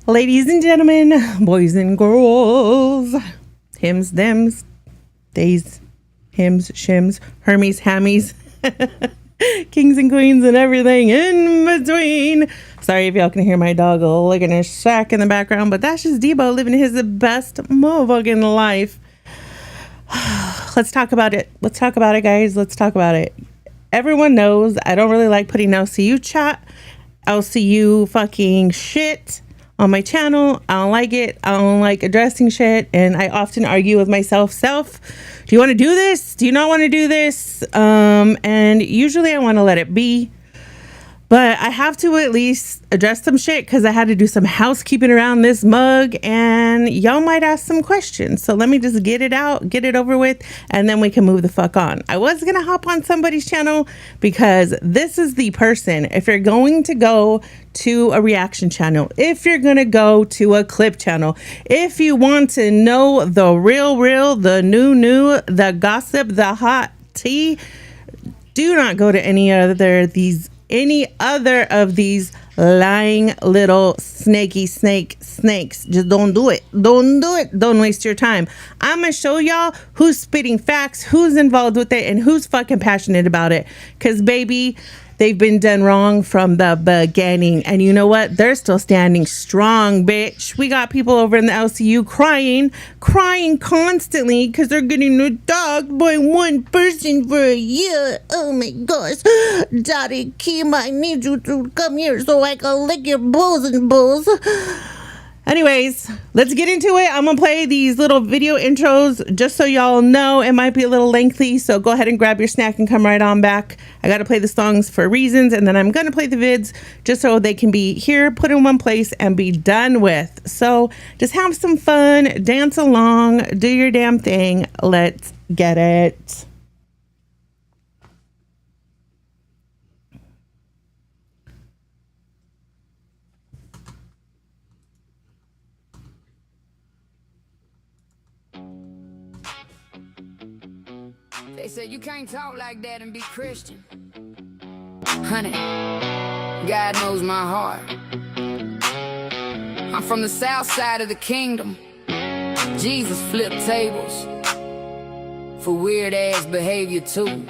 Ladies and gentlemen, boys and girls, hims, thems, days, hims, shims, hermies, hammies, kings and queens and everything in between. Sorry if y'all can hear my dog licking his shack in the background, but that's just Debo living his best motherfucking life. Let's talk about it. Let's talk about it, guys. Let's talk about it. Everyone knows I don't really like putting LCU chat, LCU fucking shit on my channel. I don't like it. I don't like addressing shit, and I often argue with myself. Do you want to do this? Do you not want to do this? And usually I want to let it be, but I have to at least address some shit because I had to do some housekeeping around this mug, and y'all might ask some questions. So let me just get it out, get it over with, and then we can move the fuck on. I was going to hop on somebody's channel because this is the person. If you're going to go to a reaction channel, if you're going to go to a clip channel, if you want to know the real, the new, the gossip, the hot tea, do not go to any other of these lying little snakes. Just don't do it. Don't waste your time. I'm gonna show y'all who's spitting facts, who's involved with it, and who's fucking passionate about it. Because baby, they've been done wrong from the beginning, and you know what? They're still standing strong, bitch. We got people over in the LCU crying constantly because they're getting attacked by one person for a year. Oh my gosh, Daddy Keem, I need you to come here so I can lick your balls and balls. Anyways, let's get into it. I'm gonna play these little video intros just so y'all know it might be a little lengthy, so go ahead and grab your snack and come right on back. I gotta play the songs for reasons, and then I'm gonna play the vids just so they can be here, put in one place, and be done with. So just have some fun, dance along, do your damn thing. Let's get it. They said you can't talk like that and be Christian. Honey, God knows my heart. I'm from the south side of the kingdom. Jesus flipped tables for weird ass behavior too.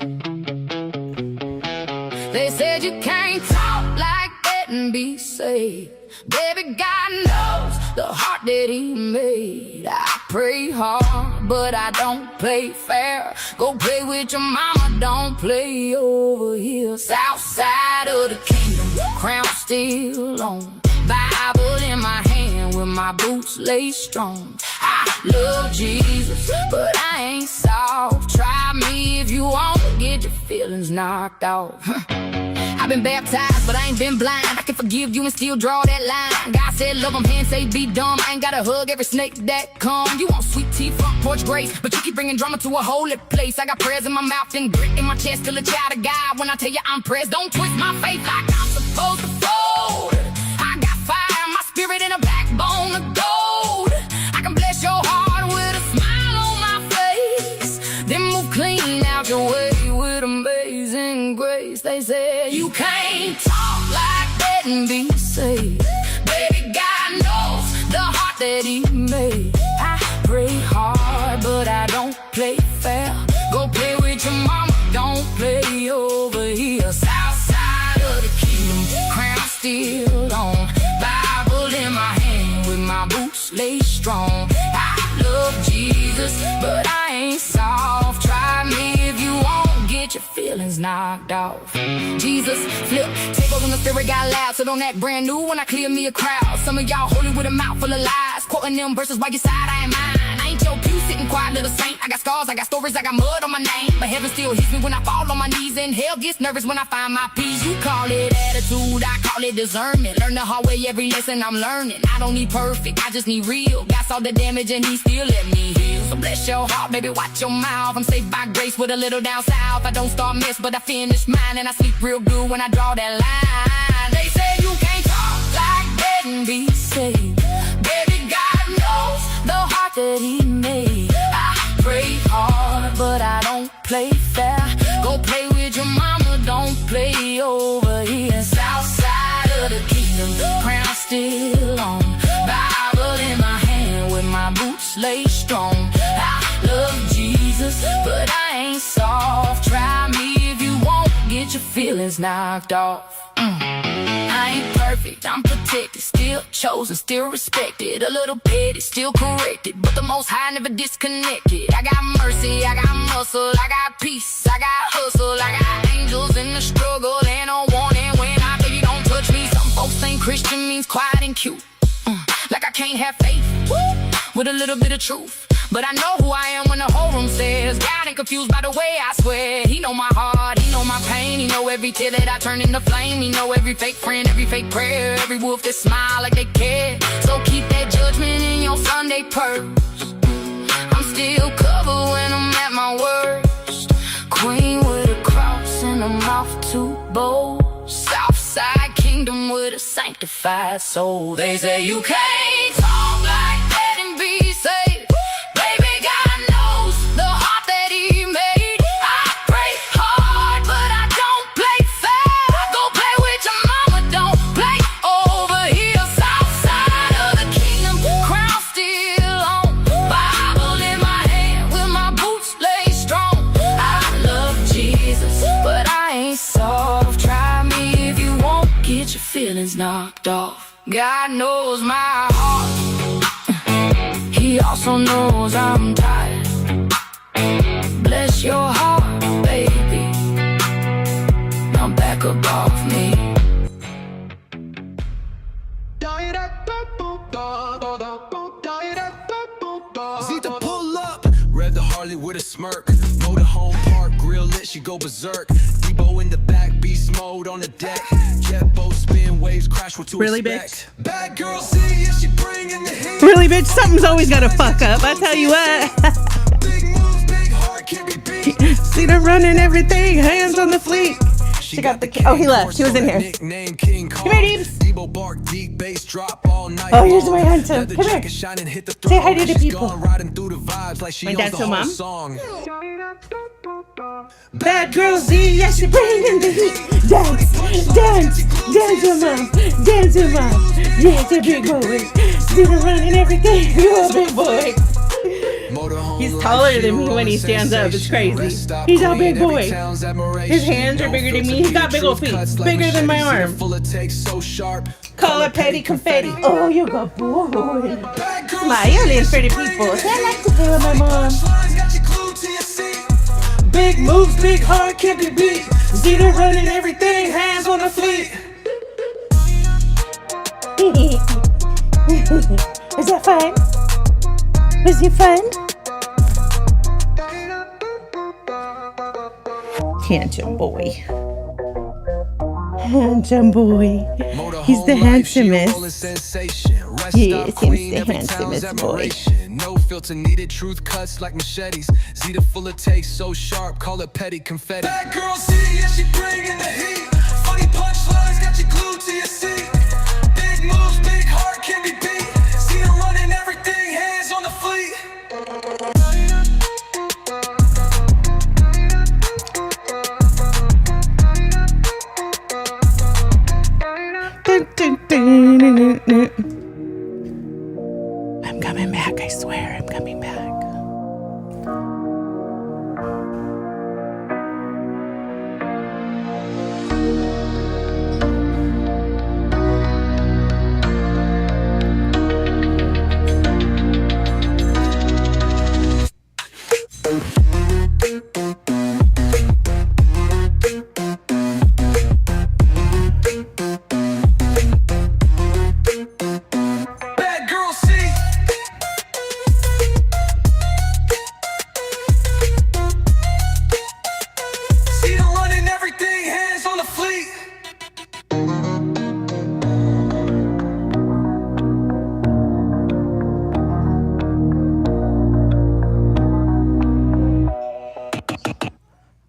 They said you can't talk like that and be saved. Baby, God knows the heart that he made. I pray hard, but I don't play fair. Go play with your mama, don't play over here. South side of the kingdom, crown still on. Bible in my hand with my boots laid strong. I love Jesus, but I ain't soft. Try me if you want, get your feelings knocked off. I've been baptized, but I ain't been blind. I can forgive you and still draw that line. God said love him, hands say be dumb. I ain't gotta hug every snake that come. You want sweet tea, front porch grace, but you keep bringing drama to a holy place. I got prayers in my mouth and grit in my chest, still a child of God. When I tell you I'm pressed, don't twist my faith like I'm supposed to fold. I got fire in my spirit and a backbone of gold. I can bless your heart with a smile on my face, then move clean out your way with amazing grace. They said you can't talk like that and be saved. Baby, God knows the heart that he made. I pray hard, but I don't play fair. Go play with your mama, don't play over here. South side of the kingdom, crown still on. Bible in my hand with my boots laid strong. I love Jesus, but I ain't soft. Try me if you want, get your feelings knocked off. Jesus flipped tables when the spirit got loud, so don't act brand new when I clear me a crowd. Some of y'all holy with a mouth full of lies, quoting them verses by your side, I ain't mine. I ain't your pew sitting quiet little saint. I got scars, I got stories, I got mud on my name, but heaven still hits me when I fall on my knees, and hell gets nervous when I find my peace. You call it attitude, I call it discernment. Learn the hard way every lesson I'm learning. I don't need perfect, I just need real. God saw the damage and he still let me heal. So bless your heart, baby, watch your mouth. I'm saved by grace with a little down south. I don't start mess, but I finish mine, and I sleep real good when I draw that line. They say you can't talk like that and be saved. Baby, God knows the heart that he made. I pray hard, but I don't play fair. Go play with your mama, don't play over here. South side of the kingdom, crown still on. boots lay strong. I love Jesus, but I ain't soft. Try me if you won't get your feelings knocked off. I ain't perfect, I'm protected, still chosen, still respected. A little petty, still corrected, but the Most High never disconnected. I got mercy, I got muscle, I got peace, I got hustle, I got angels in the struggle and a warning when I beg you don't touch me. Some folks think Christian means quiet and cute, like I can't have faith with a little bit of truth. But I know who I am when the whole room says God ain't confused by the way I swear. He know my heart, he know my pain, he know every tear that I turn into flame. He know every fake friend, every fake prayer, every wolf that smile like they care. So keep that judgment in your Sunday purse. I'm still covered when I'm at my worst. Queen with a cross and a mouth too bold. Southside kingdom with a sanctified soul. They say you can't talk like that and be saved. Feelings knocked off. God knows my heart. He also knows I'm tired. Bless your heart, baby. Now back up off me. Zita pull up, rev the Harley with a smirk. Motorhome park, grill lit, she go berserk. Debo in the back, beast mode on the deck. Jet boat spin, waves crash with two Really, respect. Bad girl, see if she bringing the heat. Really, bitch, something's always gotta fuck up. I tell you what. Big moves, big heart, can't be beat. See her running everything, hands on the fleet. She got the. Oh, he left. He was in here. Nickname King Kong. Come here, Deebs. Debo bark, deep bass drop all night. Oh, here's my handsome. Leather Come here. jacket shining, hit the Say hi to the She's people. gone riding through the vibes like she My owns dad's the so whole mom. song. Bad girl Z, yeah, she bringing the heat. Dance, dance, dance, your mom, dance, your mom. Yeah, it's a big boy. See her running everything. You're a big boy. He's taller than me when he stands up. It's crazy. He's a big boy. His hands are bigger than me. He's got big old feet. Bigger than my arm. Call her petty confetti. Oh, you got boy. Smiling for the people. I like to play with my mom. Big moves, big heart, can't be beat. Zita running everything, hands on the fleet. Is that fun? Was it fun? Handsome boy. Handsome boy. He's the handsomest. Yes, he's the handsomest boy. No filter needed, truth cuts like machetes. Zita full of taste, so sharp, call it petty confetti. Bad girl, see, yeah, she bringing the heat. Funny punchlines, got you glued to your seat. Big moves, big heart, can't be beat. Zita running everything, hands on the fleet. I'm coming back, I swear, I'm coming back.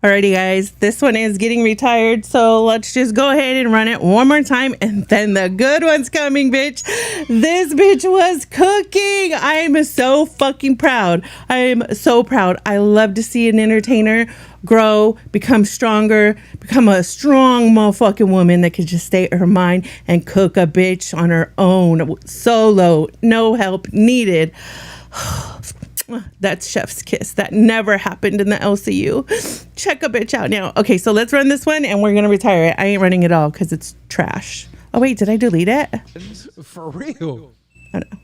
Alrighty, guys, this one is getting retired, so let's just go ahead and run it one more time, and then the good one's coming, bitch. This bitch was cooking. I am so fucking proud. I am so proud. I love to see an entertainer grow, become stronger, become a strong motherfucking woman that can just stay at her mind and cook a bitch on her own, solo, no help needed. That's chef's kiss. That never happened in the LCU. Check a bitch out now. Okay, so let's run this one and we're gonna retire it. I ain't running it all because it's trash. Oh wait, did I delete it? For real. I know.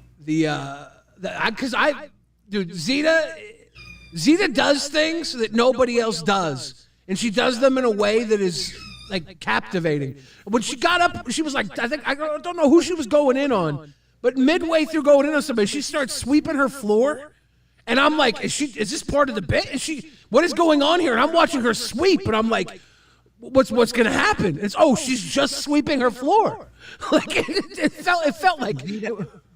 Dude, Zita does things that nobody else does, and she does them in a way that is like captivating. When she got up, she was like, I don't know who she was going in on, but midway through going in on somebody, she starts sweeping her floor. And I'm like, is this part of the bit? What is going on here? And I'm watching her sweep, and I'm like, what's gonna happen? She's just sweeping her floor. Like it felt like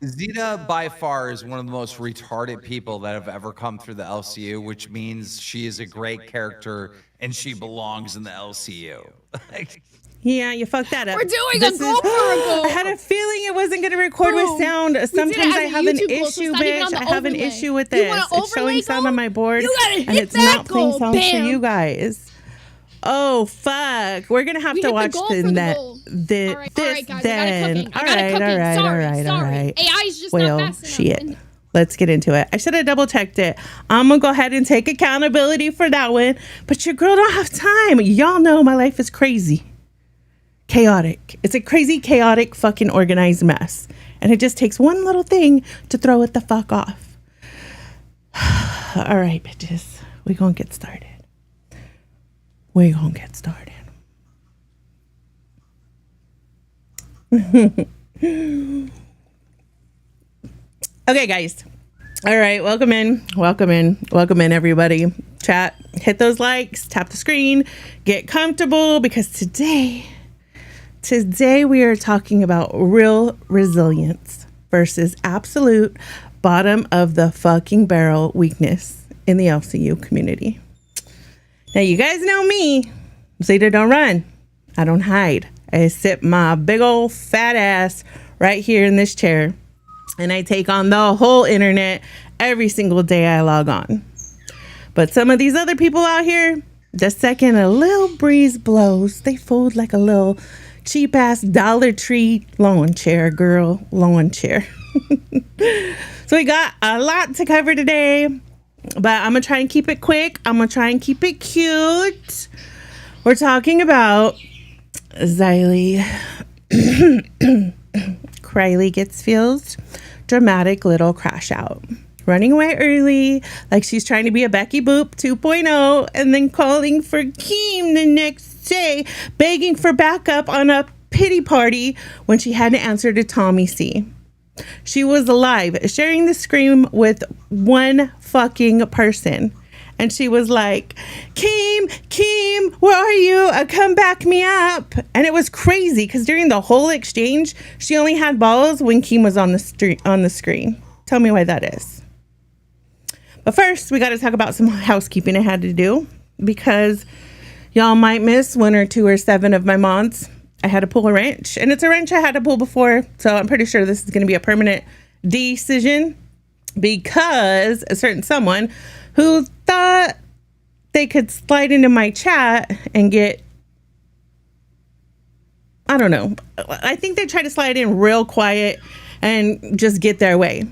Zita by far is one of the most retarded people that have ever come through the LCU, which means she is a great character and she belongs in the LCU. Yeah, you fucked that up. We're doing a goal for a goal. I had a feeling it wasn't going to record with sound. Sometimes I have an issue, bitch. I have an issue with this. It's showing sound on my board, and it's not playing sound for you guys. Oh, fuck. We're going to have to watch then. All right. AI's just not fast shit. enough. Let's get into it. I should have double checked it. I'm going to go ahead and take accountability for that one. But your girl don't have time. Y'all know my life is crazy. Chaotic. It's a crazy, chaotic, fucking organized mess. And it just takes one little thing to throw it the fuck off. All right, bitches. We're going to get started. Okay, guys. All right, welcome in, everybody. Chat, hit those likes, tap the screen, get comfortable, because today we are talking about real resilience versus absolute bottom of the fucking barrel weakness in the LCU community. Now, you guys know me. Zita don't run. I don't hide. I sit my big old fat ass right here in this chair, and I take on the whole internet every single day I log on. But some of these other people out here, the second a little breeze blows, they fold like a little cheap ass Dollar Tree lawn chair. So we got a lot to cover today, but I'm gonna try and keep it quick. I'm gonna try and keep it cute. We're talking about Xylee. Krylie gets feels dramatic little crash out. Running away early, like she's trying to be a Becky Boop 2.0, and then calling for Keem the next day, begging for backup on a pity party when she had to answer to Tommy C. She was alive, sharing the screen with one fucking person. And she was like, Keem, where are you? Come back me up. And it was crazy because during the whole exchange, she only had balls when Keem was on the screen. Tell me why that is. But first, we got to talk about some housekeeping I had to do, because y'all might miss 1 or 2 or 7 of my mods. I had to pull a wrench, and it's a wrench I had to pull before, so I'm pretty sure this is going to be a permanent decision, because a certain someone who thought they could slide into my chat and get, I don't know, I think they tried to slide in real quiet and just get their way.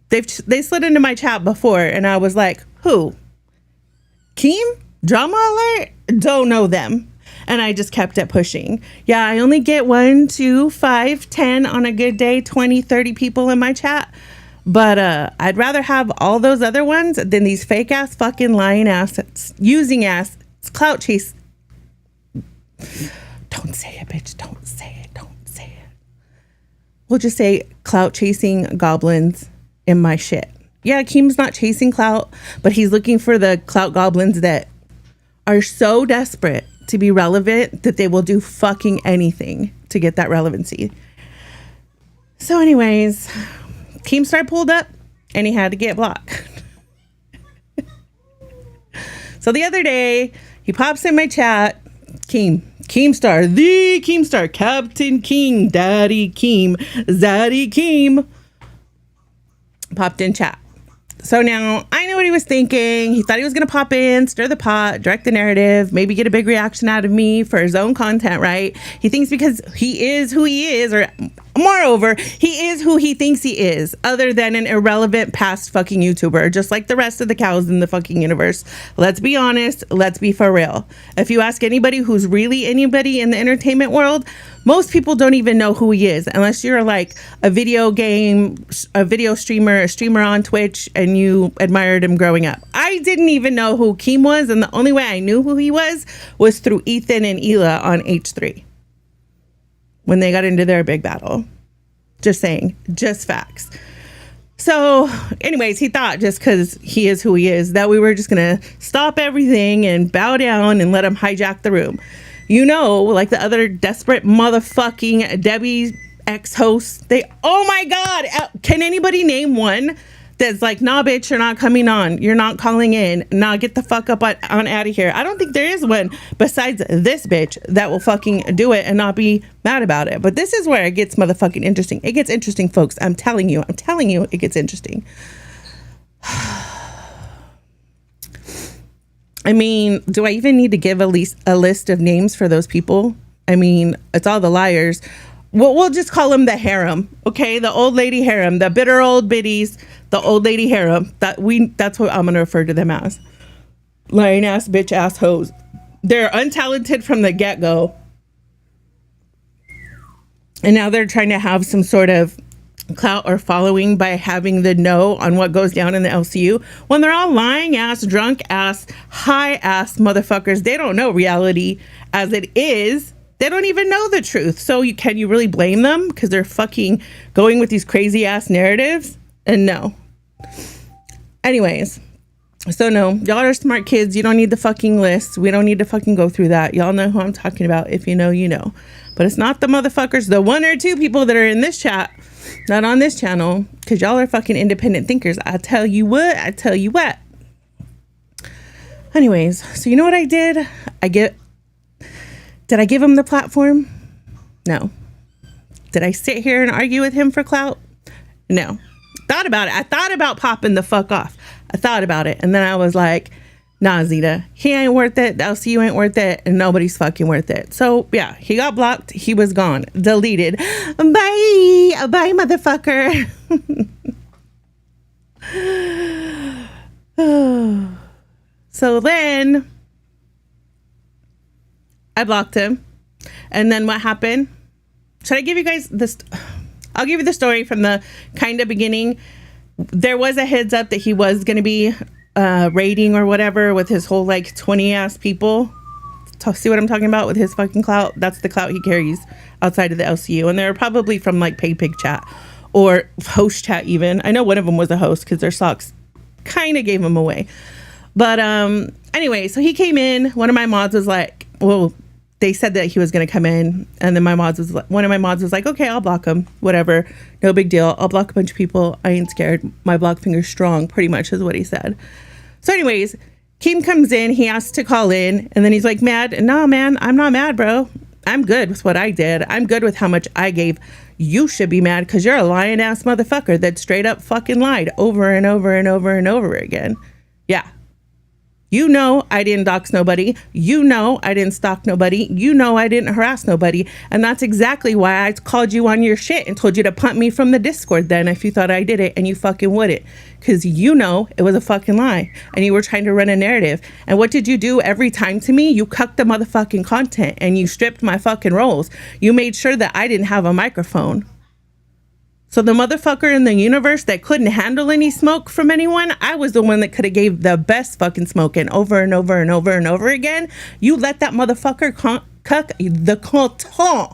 They slid into my chat before, and I was like, who? Keem? Drama alert? Don't know them. And I just kept it pushing. Yeah, I only get 1, 2, 5, 10 on a good day, 20, 30 people in my chat. But I'd rather have all those other ones than these fake ass fucking lying ass, using ass, clout chase. Don't say it, bitch. Don't say it. We'll just say clout chasing goblins in my shit. Yeah, Keem's not chasing clout, but he's looking for the clout goblins that are so desperate to be relevant that they will do fucking anything to get that relevancy. So anyways, Keemstar pulled up and he had to get blocked. So the other day, he pops in my chat, Keemstar, the Keemstar, Captain King, Daddy Keem, Zaddy Keem, popped in chat. So now I know what what he was thinking. He thought he was going to pop in, stir the pot, direct the narrative, maybe get a big reaction out of me for his own content, right? He thinks because he is who he is, or moreover, he is who he thinks he is, other than an irrelevant past fucking YouTuber, just like the rest of the cows in the fucking universe. Let's be honest. Let's be for real. If you ask anybody who's really anybody in the entertainment world, most people don't even know who he is unless you're like a video streamer, a streamer on Twitch, and you admired him growing up. I didn't even know who Keem was, and the only way I knew who he was through Ethan and Hila on H3 when they got into their big battle. Just saying, just facts. So anyways, he thought just because he is who he is that we were just gonna stop everything and bow down and let him hijack the room. You know, like the other desperate motherfucking Debbie ex-hosts, oh my God, can anybody name one that's like, nah, bitch, you're not coming on. You're not calling in. Nah, get the fuck up on out of here. I don't think there is one besides this bitch that will fucking do it and not be mad about it. But this is where it gets motherfucking interesting. It gets interesting, folks. I'm telling you, it gets interesting. I mean, do I even need to give a list of names for those people? I mean, it's all the liars. We'll just call them the harem, okay? The old lady harem, the bitter old biddies, the old lady harem. That's what I'm gonna refer to them as. Lying ass, bitch ass hoes. They're untalented from the get-go. And now they're trying to have some sort of clout or following by having the know on what goes down in the LCU when they're all lying ass, drunk ass, high ass motherfuckers. They don't know reality as it is. They don't even know the truth. So can you really blame them because they're fucking going with these crazy ass narratives? And no. Anyways, so no, y'all are smart kids. You don't need the fucking list. We don't need to fucking go through that. Y'all know who I'm talking about. If you know, you know. But it's not the motherfuckers, the one or two people that are in this chat, not on this channel, because y'all are fucking independent thinkers. I tell you what. Anyways, so you know what I did? Did I give him the platform? No. Did I sit here and argue with him for clout? No. Thought about it. I thought about popping the fuck off. I thought about it. And then I was like, nah, Zita, he ain't worth it. The LCU ain't worth it. And nobody's fucking worth it. So yeah, he got blocked. He was gone. Deleted. Bye. Bye, motherfucker. So then I blocked him. And then what happened? Should I give you guys this? I'll give you the story from the kind of beginning. There was a heads up that he was going to be raiding or whatever with his whole like 20 ass people. See what I'm talking about with his fucking clout? That's the clout he carries outside of the LCU. And they're probably from like PayPig chat or host chat even. I know one of them was a host because their socks kind of gave him away. But anyway, so he came in. One of my mods was like, well, they said that he was going to come in, and then one of my mods was like, okay, I'll block him, whatever, no big deal, I'll block a bunch of people, I ain't scared, my block finger's strong, pretty much is what he said. So anyways, Keem comes in, he asks to call in, and then he's like, mad? No, man, I'm not mad, bro. I'm good with what I did. I'm good with how much I gave. You should be mad because you're a lying ass motherfucker that straight up fucking lied over and over and over and over again. Yeah. You know I didn't dox nobody. You know I didn't stalk nobody. You know I didn't harass nobody. And that's exactly why I called you on your shit and told you to punt me from the Discord then if you thought I did it, and you fucking wouldn't. Because you know it was a fucking lie and you were trying to run a narrative. And what did you do every time to me? You cucked the motherfucking content and you stripped my fucking roles. You made sure that I didn't have a microphone. So the motherfucker in the universe that couldn't handle any smoke from anyone, I was the one that could have gave the best fucking smoke, and over and over and over and over again, you let that motherfucker cuck the content.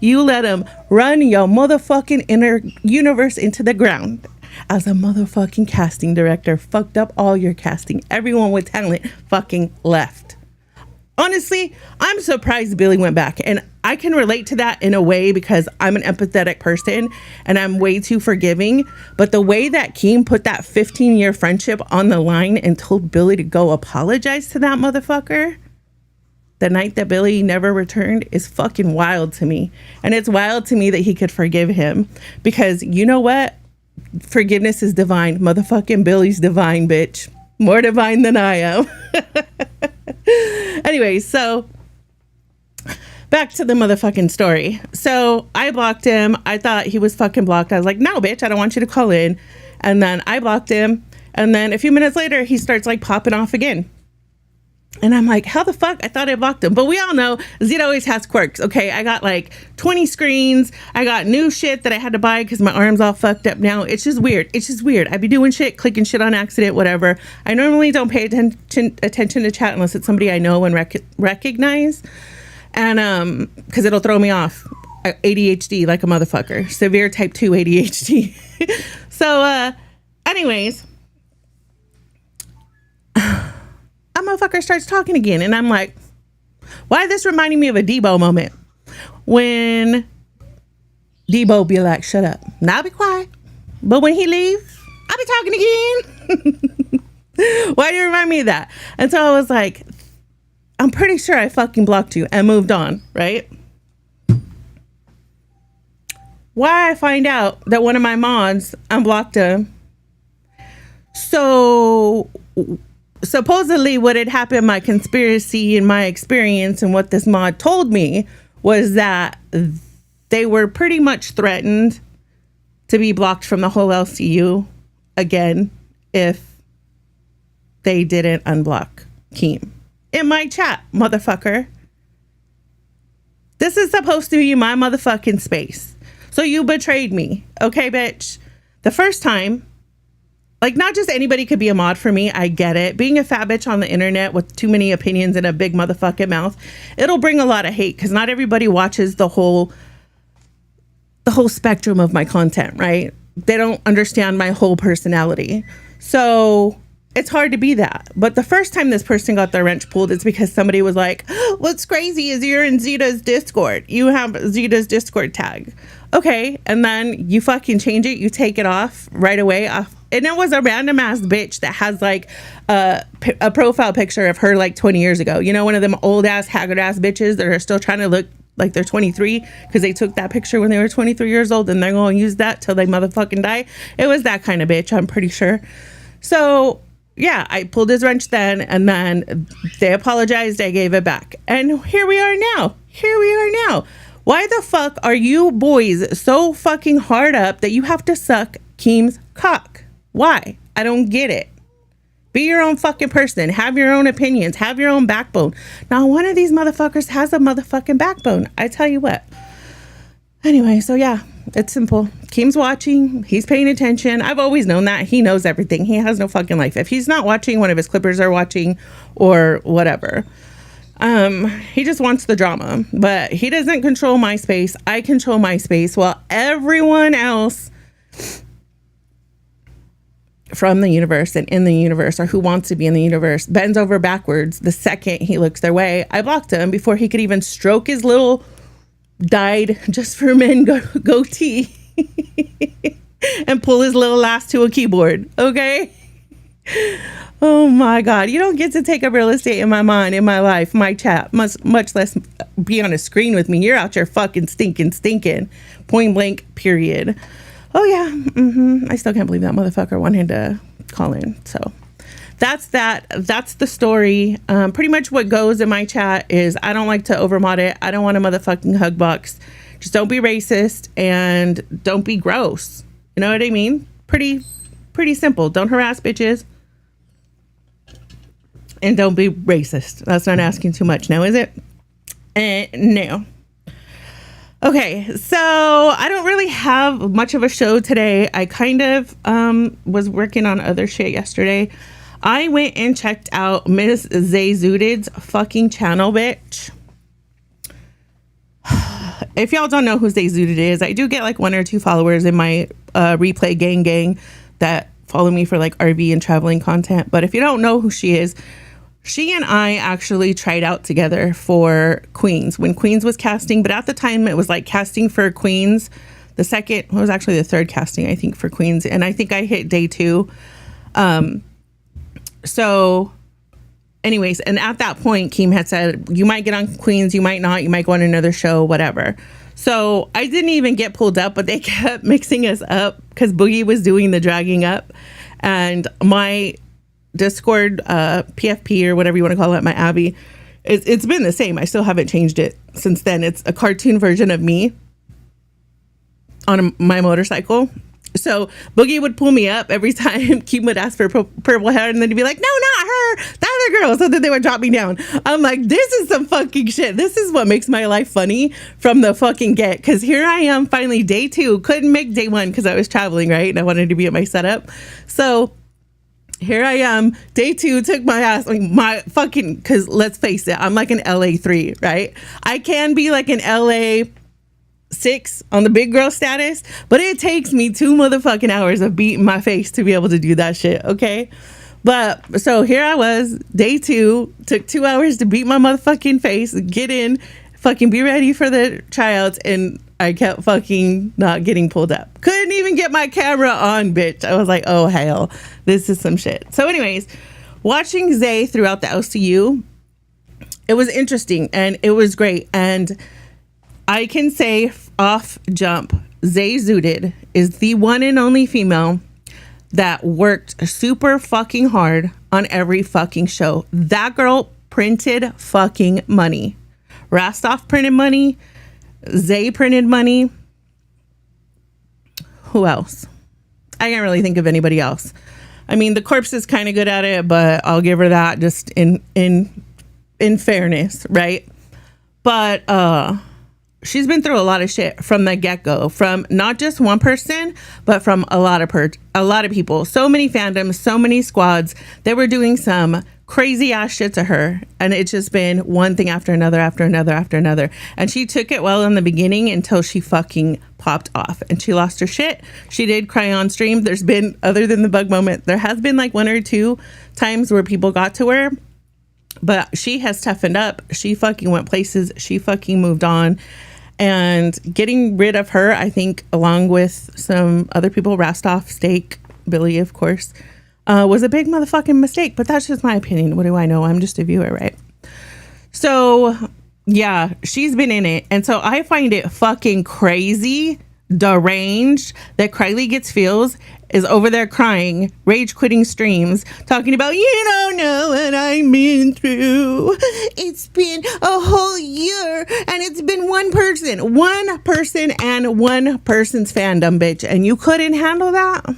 You let him run your motherfucking inner universe into the ground. As a motherfucking casting director, fucked up all your casting. Everyone with talent fucking left. Honestly, I'm surprised Billy went back, and I can relate to that in a way because I'm an empathetic person and I'm way too forgiving. But the way that Keem put that 15-year friendship on the line and told Billy to go apologize to that motherfucker the night that Billy never returned is fucking wild to me. And it's wild to me that he could forgive him because you know what? Forgiveness is divine. Motherfucking Billy's divine, bitch. More divine than I am. Anyway, so back to the motherfucking story. So I blocked him. I thought he was fucking blocked. I was like, no, bitch, I don't want you to call in. And then I blocked him. And then a few minutes later, he starts like popping off again. And I'm like, how the fuck? I thought I blocked him. But we all know Zita always has quirks. Okay, I got like 20 screens. I got new shit that I had to buy because my arm's all fucked up now. It's just weird. It's just weird. I be doing shit, clicking shit on accident, whatever. I normally don't pay attention to chat unless it's somebody I know and recognize. And because it'll throw me off. ADHD like a motherfucker. Severe type 2 ADHD. So anyways, a motherfucker starts talking again, and I'm like, why is this reminding me of a Debo moment? When Debo be like, shut up. Now be quiet. But when he leaves, I'll be talking again. Why do you remind me of that? And so I was like, I'm pretty sure I fucking blocked you and moved on, right? Why I find out that one of my mods unblocked him. So supposedly what had happened, my conspiracy and my experience and what this mod told me was that they were pretty much threatened to be blocked from the whole LCU again if they didn't unblock Keem. In my chat, motherfucker. This is supposed to be my motherfucking space. So you betrayed me. Okay, bitch. The first time, like, not just anybody could be a mod for me. I get it. Being a fat bitch on the internet with too many opinions and a big motherfucking mouth, it'll bring a lot of hate because not everybody watches the whole spectrum of my content, right? They don't understand my whole personality. So it's hard to be that. But the first time this person got their wrench pulled, it's because somebody was like, what's crazy is you're in Zita's Discord. You have Zita's Discord tag. Okay. And then you fucking change it. You take it off right away. And it was a random ass bitch that has like a profile picture of her like 20 years ago. You know, one of them old ass, haggard ass bitches that are still trying to look like they're 23 because they took that picture when they were 23 years old and they're going to use that till they motherfucking die. It was that kind of bitch, I'm pretty sure. So yeah, I pulled his wrench then, and then they apologized. I gave it back. And here we are now. Why the fuck are you boys so fucking hard up that you have to suck Keem's cock? Why? I don't get it. Be your own fucking person. Have your own opinions. Have your own backbone. Now, one of these motherfuckers has a motherfucking backbone. I tell you what. Anyway, so yeah, it's simple. Keem's watching. He's paying attention. I've always known that. He knows everything. He has no fucking life. If he's not watching, one of his clippers are watching or whatever. He just wants the drama. But he doesn't control my space. I control my space while everyone else from the universe and in the universe, or who wants to be in the universe, bends over backwards the second he looks their way. I blocked him before he could even stroke his little dyed just for men goatee and pull his little ass to a keyboard. Okay. Oh my God. You don't get to take up real estate in my mind, in my life, my chat, much less be on a screen with me. You're out here fucking stinking, point blank, period. Oh yeah. I still can't believe that motherfucker wanted to call in. So that's that. That's the story. Pretty much what goes in my chat is I don't like to overmod it. I don't want a motherfucking hug box. Just don't be racist and don't be gross. You know what I mean? Pretty simple. Don't harass bitches. And don't be racist. That's not asking too much now, is it? No. Okay, so I don't really have much of a show today. I kind of was working on other shit yesterday. I went and checked out Miss ZITA's fucking channel, bitch. If y'all don't know who ZITA is, I do get like 1 or 2 followers in my replay gang that follow me for like RV and traveling content. But if you don't know who she is, she and I actually tried out together for Queens when Queens was casting. But at the time it was like casting for Queens. The second was actually the third casting, I think, for Queens. And I think I hit day 2. So anyways, and at that point, Keem had said, you might get on Queens, you might not, you might go on another show, whatever. So I didn't even get pulled up, but they kept mixing us up because Boogie was doing the dragging up. And my Discord, PFP or whatever you want to call it, my Abby, it's been the same. I still haven't changed it since then. It's a cartoon version of me on my motorcycle. So Boogie would pull me up every time Keem would ask for purple hair, and then he'd be like, no, not her, the other girl. So then they would drop me down. I'm like, this is some fucking shit. This is what makes my life funny from the fucking get. Because here I am, finally, day 2. Couldn't make day 1 because I was traveling, right? And I wanted to be at my setup. So here I am, day 2, took my ass, like my fucking, because let's face it, I'm like an LA 3, right? I can be like an LA 6 on the big girl status, but it takes me 2 motherfucking hours of beating my face to be able to do that shit, okay? But so here I was, day 2, took 2 hours to beat my motherfucking face, get in, fucking be ready for the tryouts, and I kept fucking not getting pulled up. Couldn't even get my camera on, bitch. I was like, oh hell, this is some shit. So anyways, watching Zay throughout the LCU, it was interesting and it was great. And I can say off jump, Zay ZITA is the one and only female that worked super fucking hard on every fucking show. That girl printed fucking money. Rastov printed money. Zay printed money. Who else? I can't really think of anybody else. I mean, the corpse is kind of good at it, but I'll give her that just in fairness, right? But she's been through a lot of shit from the get-go, from not just one person, but from a lot of people. So many fandoms, so many squads. They were doing some crazy ass shit to her, and it's just been one thing after another, after another, after another. And she took it well in the beginning until she fucking popped off and she lost her shit. She did cry on stream. There's been, other than the bug moment, there has been like 1 or 2 times where people got to her, but she has toughened up. She fucking went places. She fucking moved on. And getting rid of her, I think, along with some other people, Rastov, Steak, Billy, of course, was a big motherfucking mistake. But that's just my opinion. What do I know? I'm just a viewer, right? So, yeah, she's been in it. And so I find it fucking crazy, deranged, that Kylie Gets Feels is over there crying, rage quitting streams, talking about, you don't know what I've been through. It's been a whole year and it's been one person and one person's fandom, bitch. And you couldn't handle that?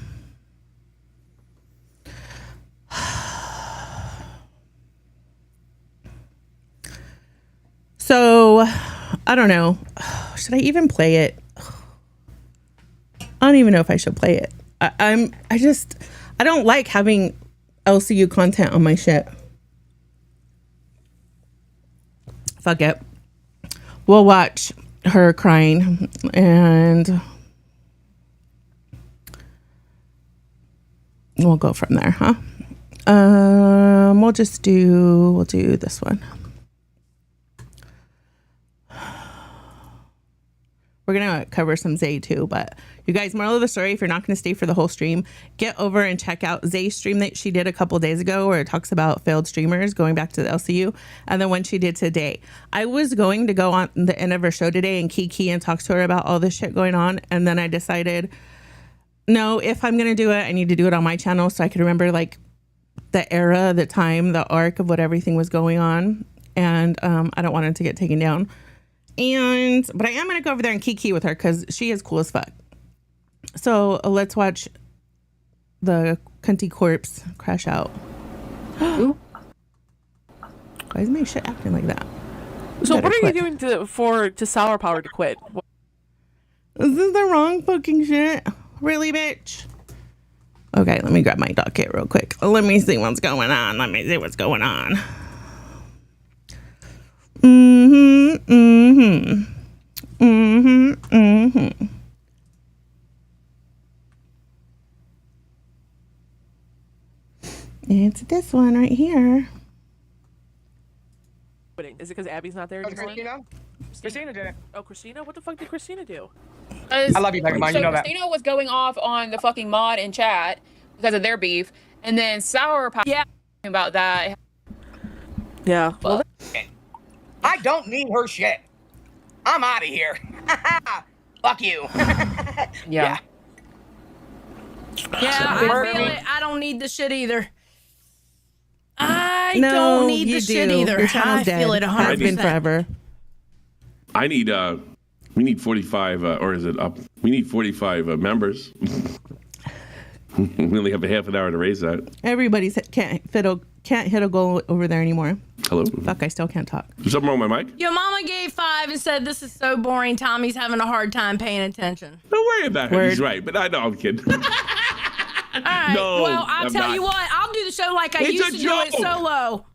So, I don't know. Should I even play it? I don't even know if I should play it. I don't like having LCU content on my shit. Fuck it. We'll watch her crying and we'll go from there, huh? We'll do this one. We're going to cover some Zay too, but you guys, moral of the story, if you're not going to stay for the whole stream, get over and check out Zay's stream that she did a couple days ago where it talks about failed streamers going back to the LCU, and then one she did today. I was going to go on the end of her show today and kiki and talk to her about all this shit going on, and then I decided, no, if I'm going to do it, I need to do it on my channel so I can remember like the era, the time, the arc of what everything was going on, and I don't want it to get taken down. But I am going to go over there and kiki with her because she is cool as fuck. So let's watch the cunty corpse crash out. Why is my shit acting like that? So what are you doing to Sour Power to quit? This is the wrong fucking shit. Really, bitch? Okay, let me grab my docket real quick. Let me see what's going on. It's this one right here. Is it because Abby's not there anymore? Christina did it. Oh, Christina? What the fuck did Christina do? I love you, Vagabond. So you know that. Christina was going off on the fucking mod in chat because of their beef, and then Sour Power about that. Yeah. Well, I don't need her shit. I'm out of here. Fuck you. yeah. Yeah, I feel it. I don't need the shit either. I No, don't need you the shit do. either. Your channel's I dead. feel it Has been 100%. forever. I need we need 45 or is it up? We need 45 members. We only have a half an hour to raise that. Everybody's can't hit a goal over there anymore. Hello. Fuck, I still can't talk. Is something wrong with my mic? Your mama gave 5 and said this is so boring. Tommy's having a hard time paying attention. Don't worry about him. Word. He's right, but I know I'm kidding. All right. No, well, I'll I'm tell not. you what. I'll do the show like I It's used a to do it joke. solo.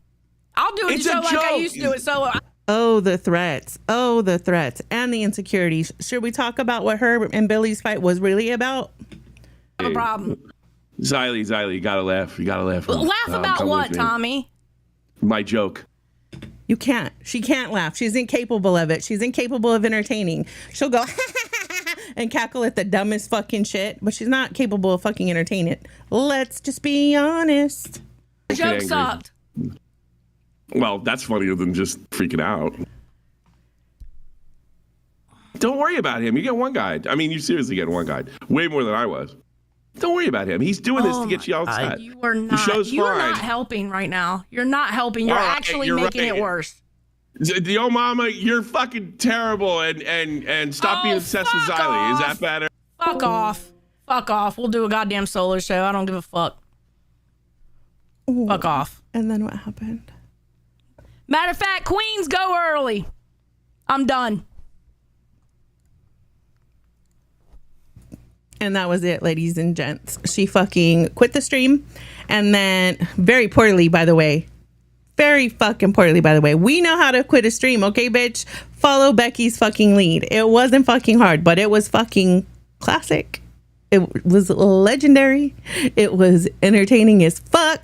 I'll do It's the a show like I joke. used to do it solo. Oh, the threats. Oh, the threats and the insecurities. Should we talk about what her and Billy's fight was really about? I have a problem. Xylee, you gotta laugh. You gotta laugh. Laugh about come what, with me. Tommy? My joke. You can't. She can't laugh. She's incapable of it. She's incapable of entertaining. She'll go and cackle at the dumbest fucking shit, but she's not capable of fucking entertaining it. Let's just be honest. The joke angry. sucked. Well, that's funnier than just freaking out. Don't worry about him. You get one guy. I mean, you seriously get one guy. Way more than I was. Don't worry about him. He's doing this to get you outside. You are The not. show's You are fine. not helping right now. You're not helping. You're All right, actually you're making right. it worse. Yo, mama, you're fucking terrible, and stop being obsessed with fuck Xylee. Is off. that better? Fuck off. Fuck off. We'll do a goddamn solo show. I don't give a fuck. Ooh. Fuck off. And then what happened? Matter of fact, queens go early. I'm done. And that was it, ladies and gents. She fucking quit the stream. And then, very poorly, by the way. Very fucking poorly, by the way. We know how to quit a stream, okay, bitch? Follow Becky's fucking lead. It wasn't fucking hard, but it was fucking classic. It was legendary. It was entertaining as fuck.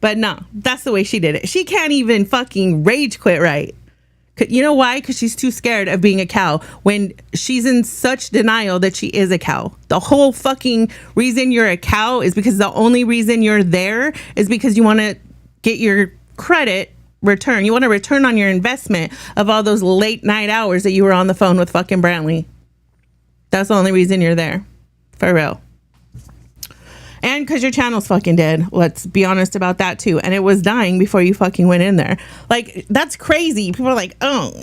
But no, that's the way she did it. She can't even fucking rage quit right. You know why? Because she's too scared of being a cow when she's in such denial that she is a cow. The whole fucking reason you're a cow is because the only reason you're there is because you want to get your credit return. You want to return on your investment of all those late night hours that you were on the phone with fucking Brantley. That's the only reason you're there. For real. And because your channel's fucking dead. Let's be honest about that too. And it was dying before you fucking went in there. Like, that's crazy. People are like, oh.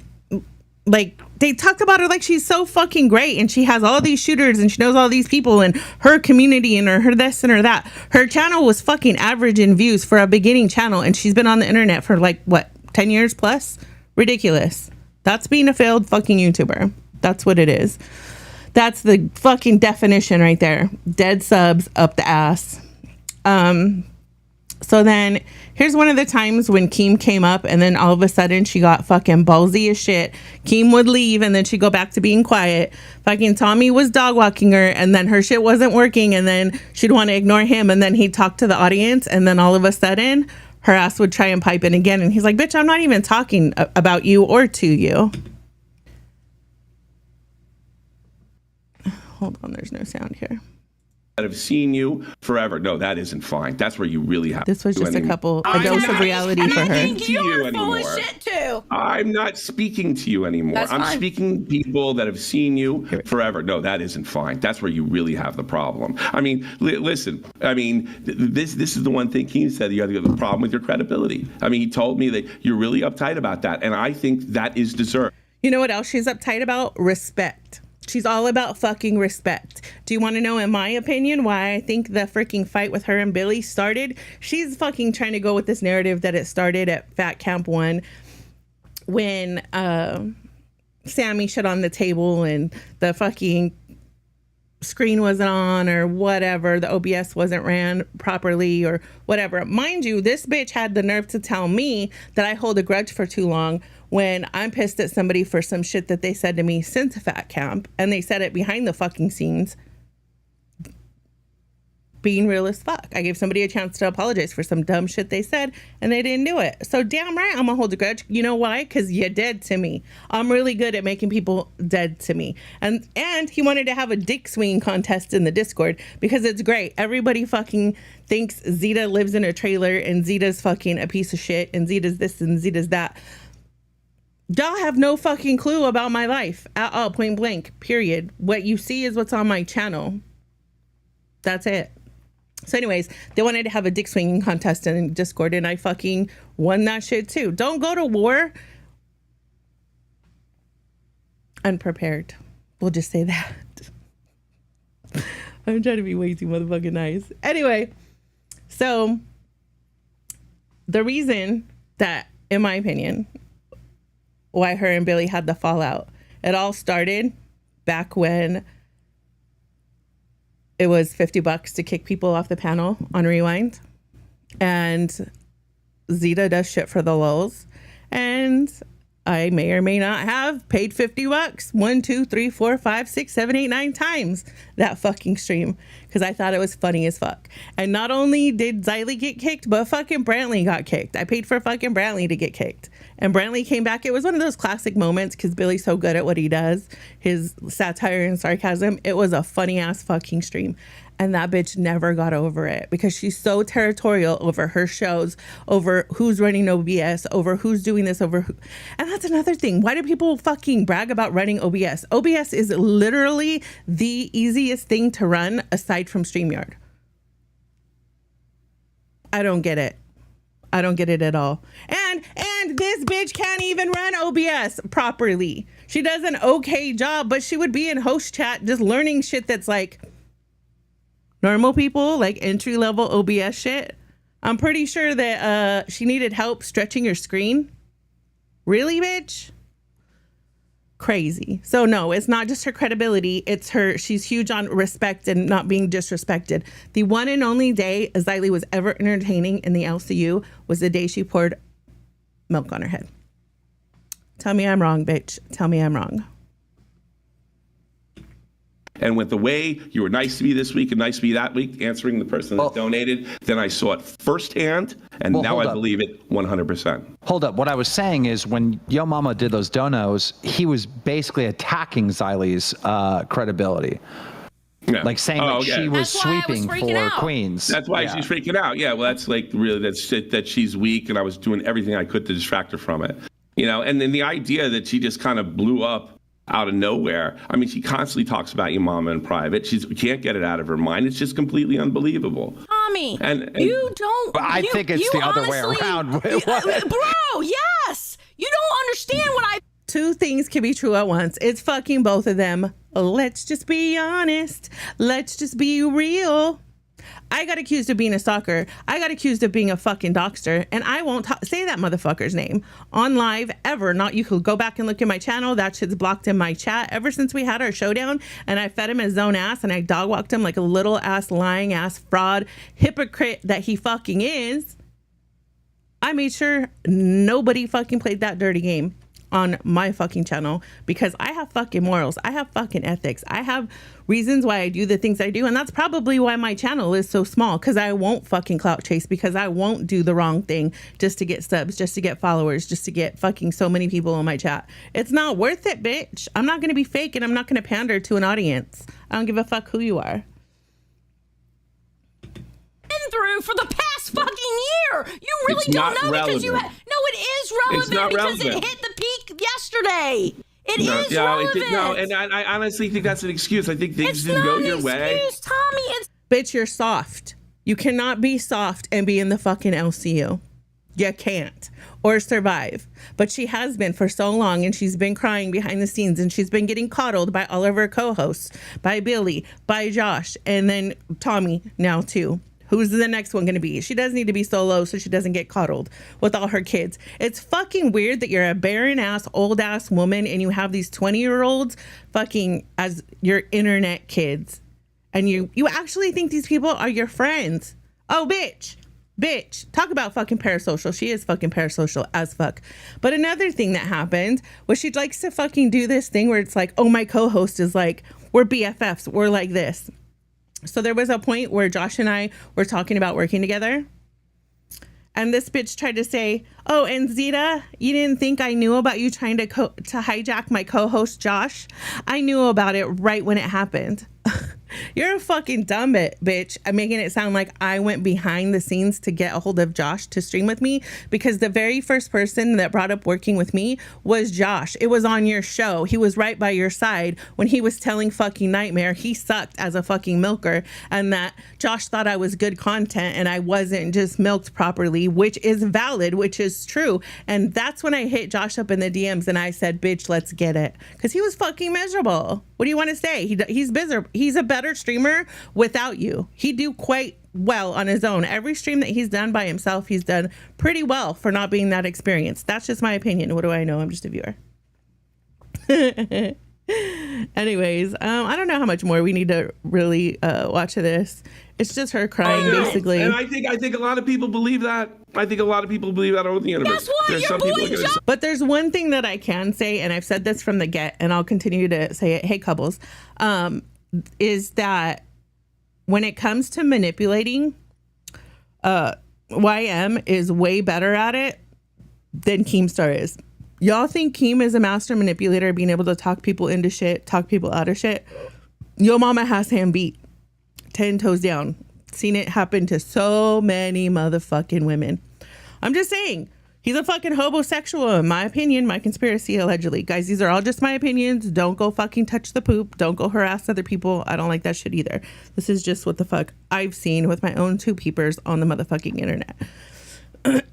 Like, they talked about her like she's so fucking great. And she has all these shooters and she knows all these people and her community and her this and her that. Her channel was fucking average in views for a beginning channel. And she's been on the internet for like, what, 10 years plus? Ridiculous. That's being a failed fucking YouTuber. That's what it is. That's the fucking definition right there. Dead subs up the ass. So then here's one of the times when Keem came up and then all of a sudden she got fucking ballsy as shit. Keem would leave and then she'd go back to being quiet. Fucking Tommy was dog walking her and then her shit wasn't working and then she'd want to ignore him and then he'd talk to the audience and then all of a sudden her ass would try and pipe in again and he's like, bitch, I'm not even talking about you or to you. Hold on, there's no sound here. That have seen you forever. No, that isn't fine. That's where you really have. This was to just a anymore. couple, a dose of reality for her. To you anymore. Shit too. I'm not speaking to you anymore. That's I'm fine. speaking to people that have seen you forever. No, that isn't fine. That's where you really have the problem. I mean, listen. I mean, this is the one thing Keem said. You have the problem with your credibility. I mean, he told me that you're really uptight about that, and I think that is deserved. You know what else she's uptight about? Respect. She's all about fucking respect. Do you want to know, in my opinion, why I think the freaking fight with her and Billy started? She's fucking trying to go with this narrative that it started at Fat Camp 1 when Sammy shit on the table and the fucking screen wasn't on or whatever. The OBS wasn't ran properly or whatever. Mind you, this bitch had the nerve to tell me that I hold a grudge for too long when I'm pissed at somebody for some shit that they said to me since Fat Camp, and they said it behind the fucking scenes. Being real as fuck. I gave somebody a chance to apologize for some dumb shit they said, and they didn't do it. So damn right I'm gonna hold a grudge. You know why? Because you're dead to me. I'm really good at making people dead to me. And he wanted to have a dick swinging contest in the Discord because it's great. Everybody fucking thinks Zita lives in a trailer and Zita's fucking a piece of shit and Zita's this and Zita's that. Y'all have no fucking clue about my life at all, point blank, period. What you see is what's on my channel. That's it. So anyways, they wanted to have a dick swinging contest in Discord, and I fucking won that shit too. Don't go to war unprepared. We'll just say that. I'm trying to be way too motherfucking nice. Anyway, so the reason that, in my opinion, why her and Billy had the fallout, it all started back when it was $50 to kick people off the panel on Rewind. And Zita does shit for the lulz. And I may or may not have paid $50 1, 2, 3, 4, 5, 6, 7, 8, 9 times that fucking stream because I thought it was funny as fuck. And not only did Xylee get kicked, but fucking Brantley got kicked. I paid for fucking Brantley to get kicked. And Brantley came back. It was one of those classic moments because Billy's so good at what he does, his satire and sarcasm. It was a funny ass fucking stream. And that bitch never got over it because she's so territorial over her shows, over who's running OBS, over who's doing this, over who. And that's another thing. Why do people fucking brag about running OBS? OBS is literally the easiest thing to run aside from StreamYard. I don't get it. I don't get it at all. And this bitch can't even run OBS properly. She does an okay job, but she would be in host chat just learning shit that's like normal people, like entry-level OBS shit. I'm pretty sure that she needed help stretching her screen. Really, bitch? Crazy. So no, it's not just her credibility. It's her. She's huge on respect and not being disrespected. The one and only day Xylee was ever entertaining in the LCU was the day she poured milk on her head. Tell me I'm wrong, bitch. Tell me I'm wrong. And with the way you were nice to me this week and nice to me that week, answering the person that donated, then I saw it firsthand, and now I believe it 100%. Hold up. What I was saying is when Yo Mama did those donos, he was basically attacking Xylee's credibility. Yeah. Like saying that she was sweeping for queens. That's why she's freaking out. Yeah, well, that's like really that's shit that she's weak, and I was doing everything I could to distract her from it. You know, and then the idea that she just kind of blew up out of nowhere. I mean, she constantly talks about your mama in private. She can't get it out of her mind. It's just completely unbelievable. Tommy, and you don't. I think it's the other way around. Bro, yes. You don't understand what I. Two things can be true at once. It's fucking both of them. Let's just be honest. Let's just be real. I got accused of being a stalker. I got accused of being a fucking doxter, and I won't say that motherfucker's name on live ever. Not you could go back and look at my channel. That shit's blocked in my chat ever since we had our showdown, and I fed him his own ass, and I dog walked him like a little ass lying ass fraud hypocrite that he fucking is. I made sure nobody fucking played that dirty game on my fucking channel because I have fucking morals. I have fucking ethics. I have reasons why I do the things I do. And that's probably why my channel is so small, because I won't fucking clout chase, because I won't do the wrong thing just to get subs, just to get followers, just to get fucking so many people in my chat. It's not worth it, bitch. I'm not going to be fake, and I'm not going to pander to an audience. I don't give a fuck who you are. Through for the past fucking year. You really don't know relevant. Because you had. No, it is relevant because it hit the peak yesterday. It is relevant. And I honestly think that's an excuse. I think things didn't go your way. It's not an excuse, Tommy. Bitch, you're soft. You cannot be soft and be in the fucking LCU. You can't. Or survive. But she has been for so long, and she's been crying behind the scenes, and she's been getting coddled by all of her co-hosts, by Billy, by Josh, and then Tommy now too. Who's the next one going to be? She does need to be solo so she doesn't get coddled with all her kids. It's fucking weird that you're a barren ass, old ass woman and you have these 20-year-olds fucking as your internet kids. And you actually think these people are your friends. Oh, bitch. Bitch. Talk about fucking parasocial. She is fucking parasocial as fuck. But another thing that happened was she likes to fucking do this thing where it's like, oh, my co-host is like, we're BFFs. We're like this. So there was a point where Josh and I were talking about working together. And this bitch tried to say, oh, and Zita, you didn't think I knew about you trying to hijack my co-host Josh? I knew about it right when it happened. You're a fucking dumb bitch. I'm making it sound like I went behind the scenes to get a hold of Josh to stream with me, because the very first person that brought up working with me was Josh. It was on your show. He was right by your side when he was telling fucking Nightmare he sucked as a fucking milker, and that Josh thought I was good content and I wasn't just milked properly, which is valid, which is true. And that's when I hit Josh up in the DMs and I said, bitch, let's get it. Because he was fucking miserable. What do you want to say? He's busy. He's a better streamer without you. He do quite well on his own. Every stream that he's done by himself, he's done pretty well for not being that experienced. That's just my opinion. What do I know? I'm just a viewer. Anyways, I don't know how much more we need to really watch of this. It's just her crying, basically. And I think a lot of people believe that. I think a lot of people believe that over the internet. Guess what? You're bullying Josh. But there's one thing that I can say, and I've said this from the get, and I'll continue to say it. Hey, Cubbles, is that when it comes to manipulating, YM is way better at it than Keemstar is. Y'all think Keem is a master manipulator, being able to talk people into shit, talk people out of shit? Yo mama has him beat 10 toes down. Seen it happen to so many motherfucking women. I'm just saying, he's a fucking homosexual, in my opinion, my conspiracy, allegedly. Guys, these are all just my opinions. Don't go fucking touch the poop. Don't go harass other people. I don't like that shit either. This is just what the fuck I've seen with my own two peepers on the motherfucking internet.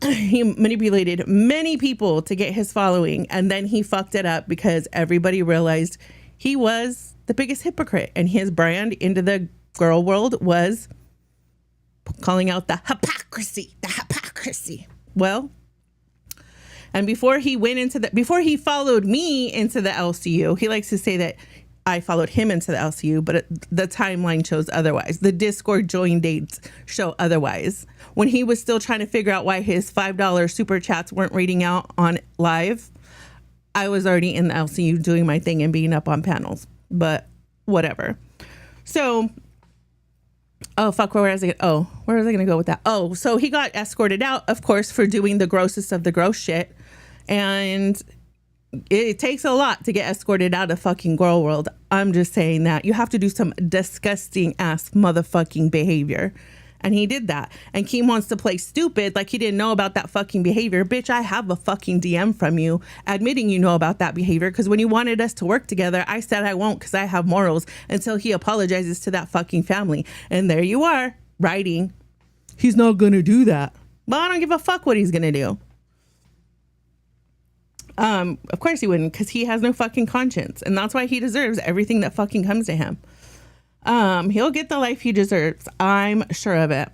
He manipulated many people to get his following, and then he fucked it up because everybody realized he was the biggest hypocrite, and his brand into the girl world was calling out the hypocrisy. Well, and before he followed me into the LCU, he likes to say that I followed him into the LCU, but the timeline shows otherwise. The Discord join dates show otherwise. When he was still trying to figure out why his $5 super chats weren't reading out on live, I was already in the LCU doing my thing and being up on panels. But whatever. So, oh, fuck, where was I going to go with that? Oh, so he got escorted out, of course, for doing the grossest of the gross shit. And it takes a lot to get escorted out of fucking girl world. I'm just saying that. You have to do some disgusting ass motherfucking behavior. And he did that. And Keem wants to play stupid like he didn't know about that fucking behavior. Bitch, I have a fucking DM from you admitting you know about that behavior, because when you wanted us to work together, I said I won't because I have morals, until he apologizes to that fucking family. And there you are, writing, he's not gonna do that. Well, I don't give a fuck what he's gonna do. Of course he wouldn't, because he has no fucking conscience, and that's why he deserves everything that fucking comes to him. He'll get the life he deserves. I'm sure of it.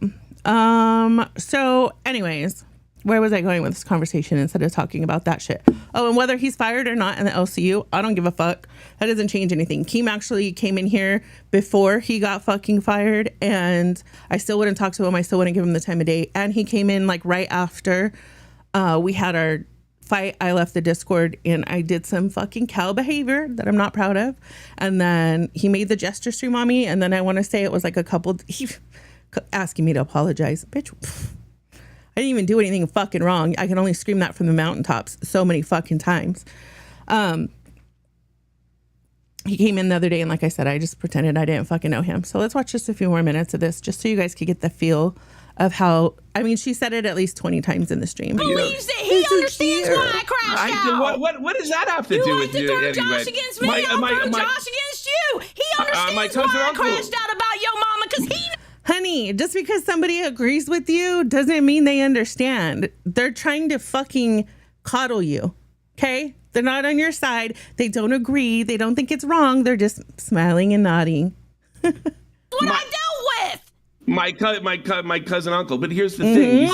So anyways, where was I going with this conversation instead of talking about that shit? Oh, and whether he's fired or not in the LCU, I don't give a fuck. That doesn't change anything. Keem actually came in here before he got fucking fired, and I still wouldn't talk to him. I still wouldn't give him the time of day. And he came in like right after, we had our fight. I left the Discord and I did some fucking cow behavior that I'm not proud of, and then he made the gesture stream on me, and then I want to say it was like he asking me to apologize. Bitch, I didn't even do anything fucking wrong. I can only scream that from the mountaintops so many fucking times. He came in the other day, and like I said, I just pretended I didn't fucking know him. So let's watch just a few more minutes of this, just so you guys could get the feel of how, I mean, she said it at least 20 times in the stream. Believes it. He understands why I crashed out. What does that have to do with you? You like to throw Josh against me, I'll throw Josh against you. He understands why I crashed out about your mama, because he... Honey, just because somebody agrees with you doesn't mean they understand. They're trying to fucking coddle you, okay? They're not on your side. They don't agree. They don't think it's wrong. They're just smiling and nodding. What I dealt with. My cousin uncle. But here's the thing.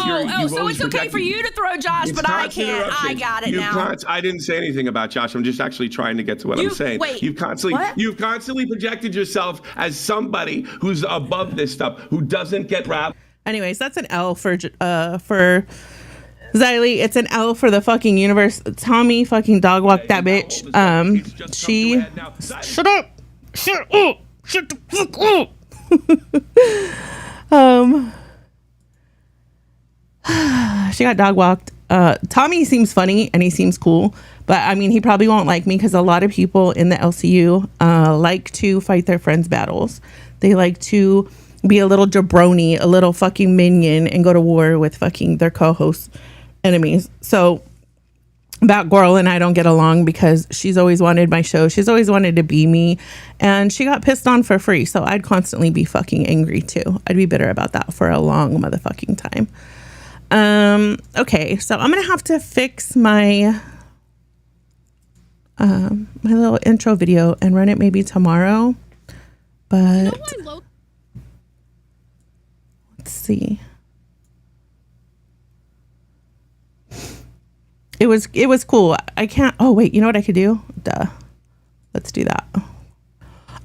So it's okay for you to throw Josh, but I can't. I got it now. I didn't say anything about Josh. I'm just actually trying to get to what I'm saying. Wait, you've constantly projected yourself as somebody who's above this stuff, who doesn't get wrapped. Anyways, that's an L for Xylee. It's an L for the fucking universe. Tommy fucking dog walked that bitch. She shut up. Shut the fuck up. She got dog walked. Tommy seems funny and he seems cool, but I mean, he probably won't like me because a lot of people in the LCU like to fight their friends' battles. They like to be a little jabroni, a little fucking minion, and go to war with fucking their co-host enemies. So Batgirl and I don't get along because she's always wanted my show. She's always wanted to be me, and she got pissed on for free. So I'd constantly be fucking angry too. I'd be bitter about that for a long motherfucking time. Okay, so I'm gonna have to fix my my little intro video and run it maybe tomorrow. But let's see. It was cool. I can't. Oh wait, you know what I could do? Duh. Let's do that. Oh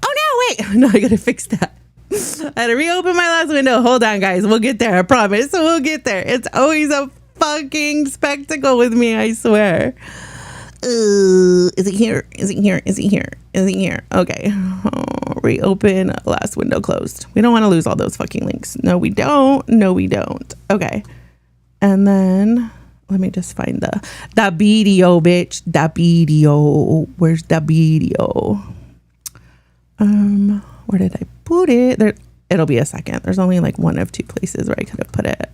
no, wait. No, I gotta fix that. I had to reopen my last window. Hold on, guys. We'll get there. I promise. We'll get there. It's always a fucking spectacle with me. I swear. Is it here? Is it here? Is it here? Is it here? Okay. Oh, reopen. Last window closed. We don't want to lose all those fucking links. No, we don't. No, we don't. Okay. And then let me just find the video, bitch. The video. Where's the video? Where did I put it? There. It'll be a second. There's only like one of two places where I could have put it.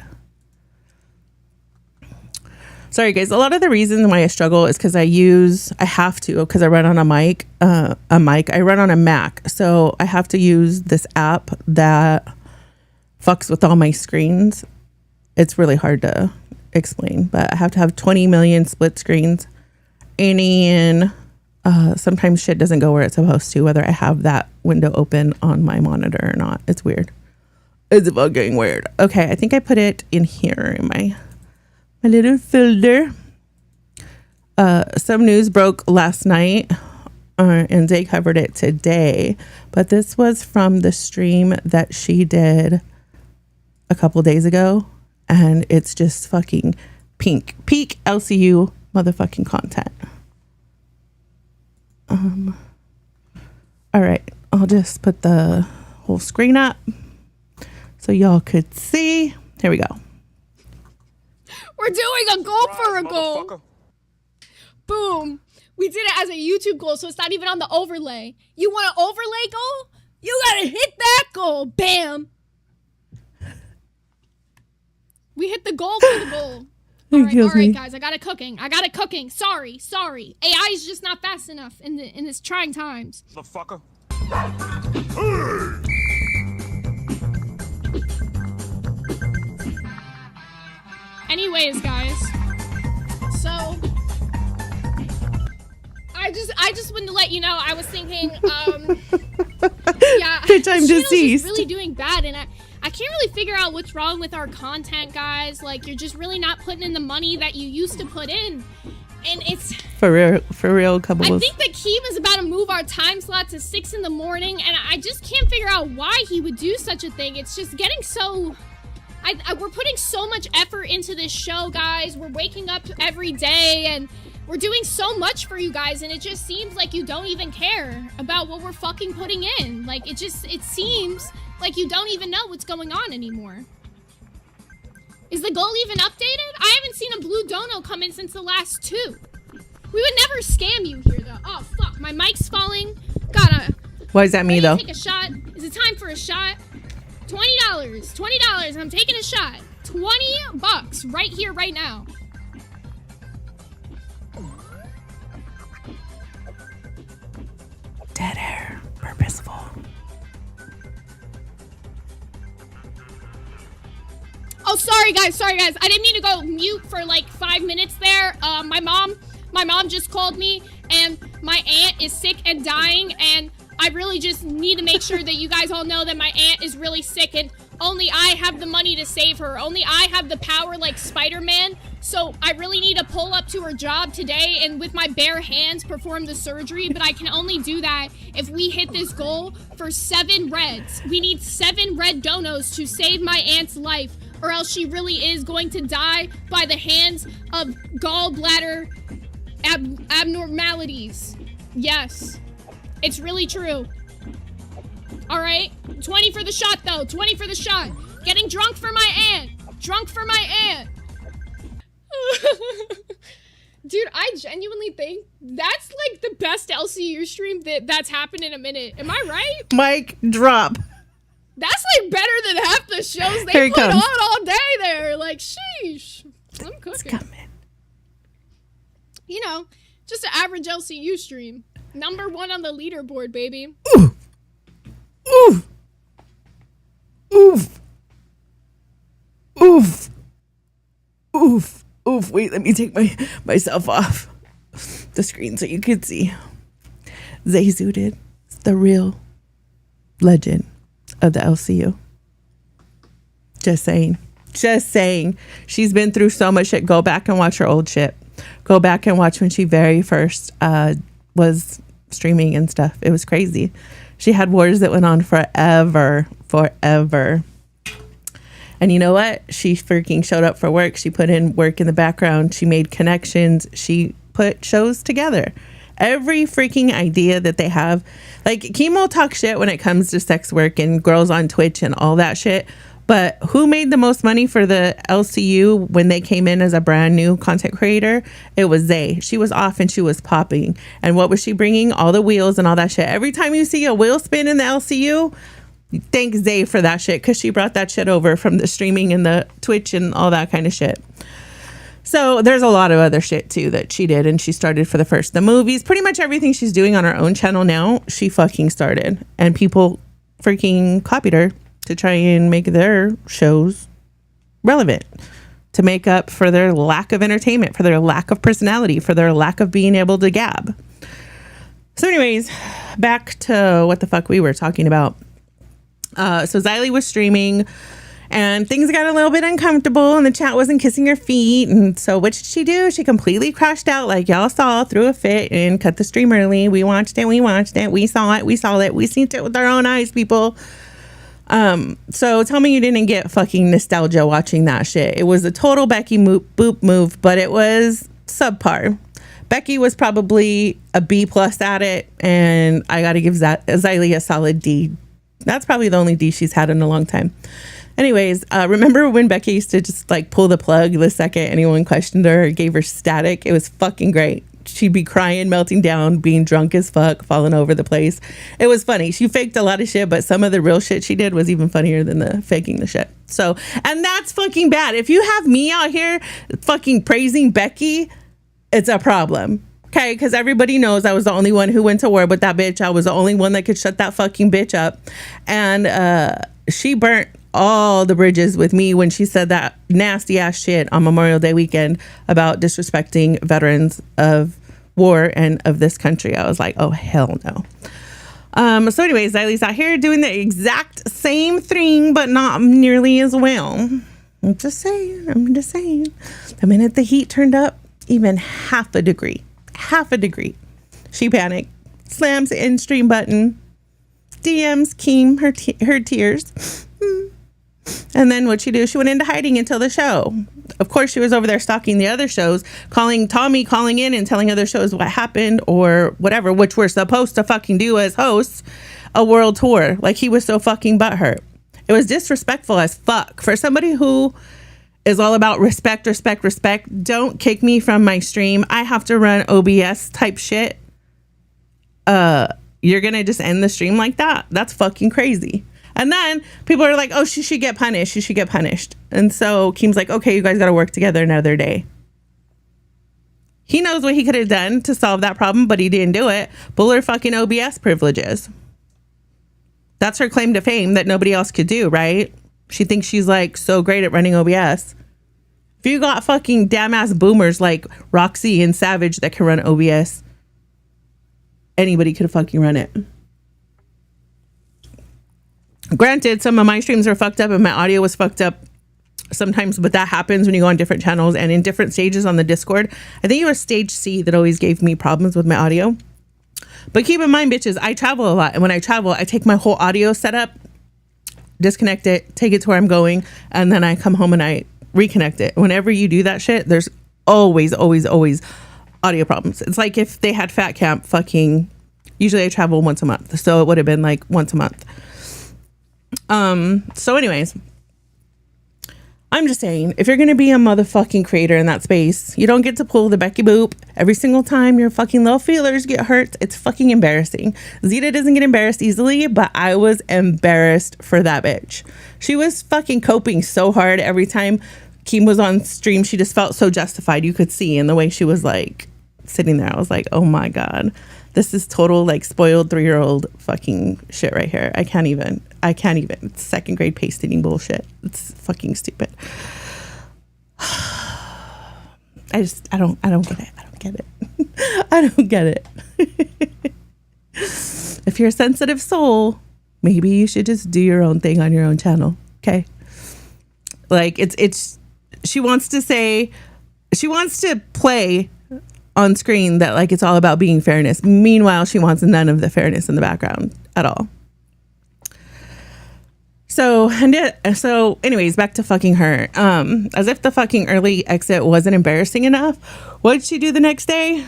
Sorry guys, a lot of the reasons why I struggle is because I have to, because I run on I run on a Mac. So I have to use this app that fucks with all my screens. It's really hard to explain, but I have to have 20 million split screens. And sometimes shit doesn't go where it's supposed to, whether I have that window open on my monitor or not. It's weird. It's fucking weird. Okay, I think I put it in here in my little folder. Some news broke last night and they covered it today, but this was from the stream that she did a couple days ago, and it's just fucking peak LCU motherfucking content. All right, I'll just put the whole screen up so y'all could see. Here we go. We're doing a goal for a goal. Boom. We did it as a YouTube goal, so it's not even on the overlay. You want an overlay goal? You gotta hit that goal. Bam. We hit the goal for the goal. All right, guys. I got it cooking. Sorry. AI is just not fast enough in this trying times. Motherfucker. Anyways, guys, so I just wanted to let you know I was thinking, yeah, bitch, I'm deceased. Just really doing bad, and I can't really figure out what's wrong with our content, guys. Like, you're just really not putting in the money that you used to put in, and it's for real. Couple. I think that Keem is about to move our time slot to 6 in the morning, and I just can't figure out why he would do such a thing. It's just getting so. We're putting so much effort into this show, guys. We're waking up every day and we're doing so much for you guys, and it just seems like you don't even care about what we're fucking putting in. Like, it seems like you don't even know what's going on anymore. Is the goal even updated? I haven't seen a blue dono come in since the last 2. We would never scam you here, though. Oh, fuck. My mic's falling. Why is that me, though? Take a shot. Is it time for a shot? $20, I'm taking a shot. $20 right here, right now. Dead air, purposeful. Oh, sorry guys. I didn't mean to go mute for like 5 minutes there. My mom just called me, and my aunt is sick and dying, and I really just need to make sure that you guys all know that my aunt is really sick, and only I have the money to save her. Only I have the power like Spider-Man. So I really need to pull up to her job today and with my bare hands perform the surgery. But I can only do that if we hit this goal for 7 reds. We need 7 red donos to save my aunt's life, or else she really is going to die by the hands of gallbladder abnormalities. Yes. It's really true. All right. 20 for the shot, though. 20 for the shot. Getting drunk for my aunt. Dude, I genuinely think that's like the best LCU stream that's happened in a minute. Am I right? Mic drop. That's like better than half the shows Here they it put on comes. all day there. Like, sheesh. I'm cooking. It's coming. You know, just an average LCU stream. Number 1 on the leaderboard, baby. Oof. Oof. Oof. Oof. Oof. Oof. Wait, let me take myself off the screen so you can see. Zay Zooted, the real legend of the LCU. Just saying. Just saying. She's been through so much shit. Go back and watch her old shit. Go back and watch when she very first was streaming and stuff. It was crazy. She had wars that went on forever. And you know what? She freaking showed up for work. She put in work in the background. She made connections. She put shows together. Every freaking idea that they have. Like, Keem will talk shit when it comes to sex work and girls on Twitch and all that shit. But who made the most money for the LCU when they came in as a brand new content creator? It was Zay. She was off and she was popping. And what was she bringing? All the wheels and all that shit. Every time you see a wheel spin in the LCU, thank Zay for that shit, because she brought that shit over from the streaming and the Twitch and all that kind of shit. So there's a lot of other shit too that she did, and she started for the movies. Pretty much everything she's doing on her own channel now, she fucking started. And people freaking copied her to try and make their shows relevant, to make up for their lack of entertainment, for their lack of personality, for their lack of being able to gab. So anyways, back to what the fuck we were talking about. So Xylee was streaming and things got a little bit uncomfortable and the chat wasn't kissing her feet. And so what did she do? She completely crashed out, like y'all saw, threw a fit and cut the stream early. We watched it. We saw it. We seen it with our own eyes, people. So tell me you didn't get fucking nostalgia watching that shit. It was a total Becky boop move, but it was subpar. Becky was probably a B+ at it, and I gotta give Xylee a solid D. That's probably the only D she's had in a long time. Anyways, remember when Becky used to just like pull the plug the second anyone questioned her or gave her static? It was fucking great. She'd be crying, melting down, being drunk as fuck, falling over the place. It was funny. She faked a lot of shit, but some of the real shit she did was even funnier than the faking the shit. So, and that's fucking bad. If you have me out here fucking praising Becky, it's a problem. Okay, because everybody knows I was the only one who went to war with that bitch. I was the only one that could shut that fucking bitch up. And she burnt all the bridges with me when she said that nasty ass shit on Memorial Day weekend about disrespecting veterans of war and of this country. I was like, oh, hell no. So anyways, Xylee's out here doing the exact same thing, but not nearly as well. I'm just saying. The minute the heat turned up, even half a degree, she panicked, slams the end stream button, DMs Keem her tears. And then what'd she do? She went into hiding until the show. Of course, she was over there stalking the other shows, calling in and telling other shows what happened or whatever, which we're supposed to fucking do as hosts, a world tour. Like, he was so fucking butthurt. It was disrespectful as fuck. For somebody who is all about respect, don't kick me from my stream. I have to run OBS type shit. You're gonna just end the stream like that? That's fucking crazy. And then people are like, oh, she should get punished. And so Keem's like, okay, you guys got to work together another day. He knows what he could have done to solve that problem, but he didn't do it. Pull her fucking OBS privileges. That's her claim to fame that nobody else could do, right? She thinks she's like so great at running OBS. If you got fucking damn ass boomers like Roxy and Savage that can run OBS, anybody could fucking run it. Granted, some of my streams were fucked up and my audio was fucked up sometimes, but that happens when you go on different channels and in different stages on the Discord. I think it was stage C that always gave me problems with my audio. But keep in mind, bitches, I travel a lot. And when I travel, I take my whole audio setup, disconnect it, take it to where I'm going, and then I come home and I reconnect it. Whenever you do that shit, there's always audio problems. It's like if they had Fat Camp fucking, usually I travel once a month. So it would have been like once a month. So anyways, I'm just saying, if you're going to be a motherfucking creator in that space, you don't get to pull the Becky Boop every single time your fucking little feelers get hurt. It's fucking embarrassing. Zita doesn't get embarrassed easily, but I was embarrassed for that bitch. She was fucking coping so hard every time Keem was on stream. She just felt so justified. You could see in the way she was like sitting there. I was like, oh my God, this is total like spoiled 3-year-old fucking shit right here. I can't even. It's second grade paste eating bullshit. It's fucking stupid. I don't get it. I don't get it. If you're a sensitive soul, maybe you should just do your own thing on your own channel. Okay. Like she wants to play on screen that like it's all about being fairness. Meanwhile, she wants none of the fairness in the background at all. So anyways, back to fucking her. As if the fucking early exit wasn't embarrassing enough. What did she do the next day?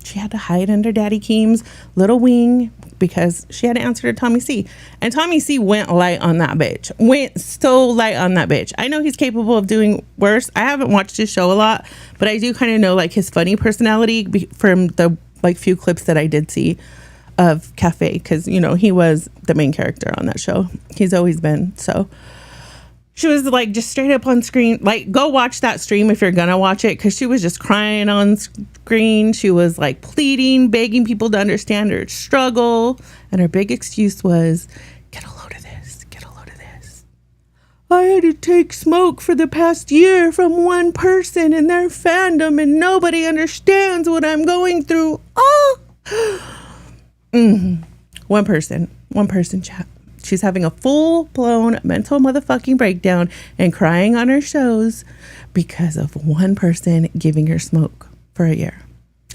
She had to hide under Daddy Keem's little wing because she had to answer to Tommy C. And Tommy C went light on that bitch. Went so light on that bitch. I know he's capable of doing worse. I haven't watched his show a lot, but I do kind of know like his funny personality from the like few clips that I did see of Cafe, because you know he was the main character on that show. He's always been. So she was like just straight up on screen. Like, go watch that stream if you're gonna watch it, because she was just crying on screen. She was like pleading, begging people to understand her struggle, and her big excuse was, get a load of this, get a load of this. I had to take smoke for the past year from one person in their fandom, and nobody understands what I'm going through. Oh. One person chat. She's having a full-blown mental motherfucking breakdown and crying on her shows because of one person giving her smoke for a year.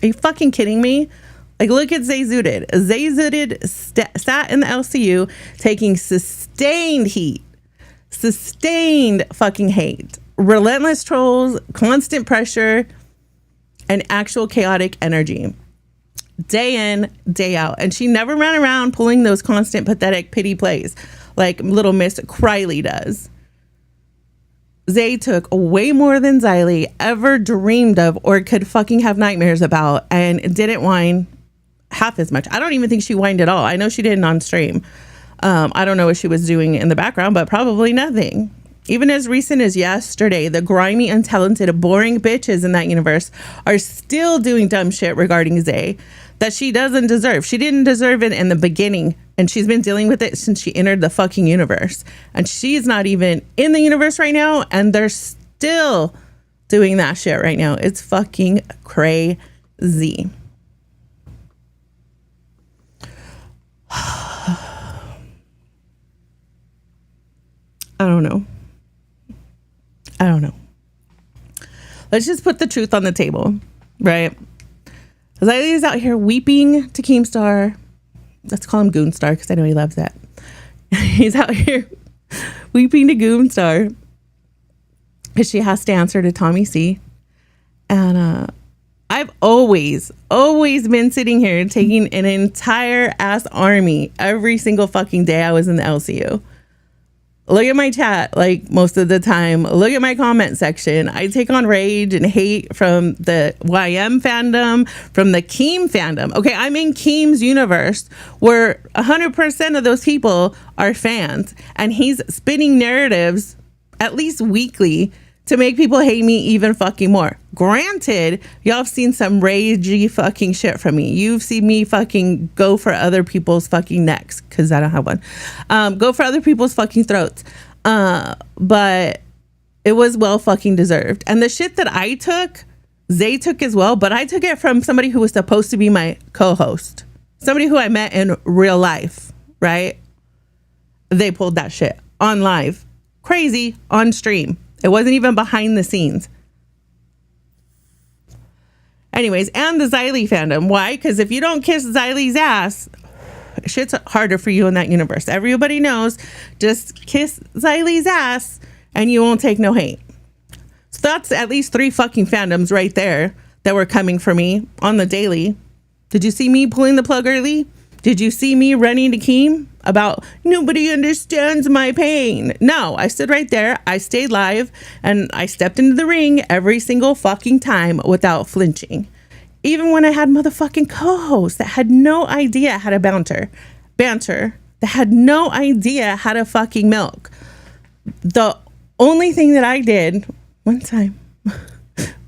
Are you fucking kidding me? Like, look at Zay Zooted. Zay Zooted sat in the LCU taking sustained heat, sustained fucking hate, relentless trolls, constant pressure, and actual chaotic energy. Day in, day out. And she never ran around pulling those constant pathetic pity plays like little Miss Criley does. Zay took way more than Xylee ever dreamed of or could fucking have nightmares about, and didn't whine half as much. I don't even think she whined at all. I know she didn't on stream. I don't know what she was doing in the background, but probably nothing. Even as recent as yesterday, the grimy, untalented, boring bitches in that universe are still doing dumb shit regarding Zay that she doesn't deserve. She didn't deserve it in the beginning, and she's been dealing with it since she entered the fucking universe. And she's not even in the universe right now, and they're still doing that shit right now. It's fucking crazy. I don't know. Let's just put the truth on the table, right? Xylee's out here weeping to Keemstar. Let's call him GOONSTAR because I know he loves that. He's out here weeping to GOONSTAR because she has to answer to Tommy C. And I've always been sitting here taking an entire ass army every single fucking day I was in the LCU. Look at my chat, like most of the time. Look at my comment section. I take on rage and hate from the YM fandom, from the Keem fandom. Okay, I'm in Keem's universe where 100% of those people are fans, and he's spinning narratives at least weekly to make people hate me even fucking more. Granted, y'all have seen some ragey fucking shit from me. You've seen me fucking go for other people's fucking necks, because I don't have one. Go for other people's fucking throats. But it was well fucking deserved. And the shit that I took, Zay took as well, but I took it from somebody who was supposed to be my co-host. Somebody who I met in real life, right? They pulled that shit on live. Crazy, on stream. It wasn't even behind the scenes. Anyways, and the Xylee fandom. Why? Because if you don't kiss Xylee's ass, shit's harder for you in that universe. Everybody knows, just kiss Xylee's ass and you won't take no hate. So that's at least 3 fucking fandoms right there that were coming for me on the daily. Did you see me pulling the plug early? Did you see me running to Keem about nobody understands my pain? No, I stood right there. I stayed live and I stepped into the ring every single fucking time without flinching. Even when I had motherfucking co-hosts that had no idea how to banter, that had no idea how to fucking milk. The only thing that I did one time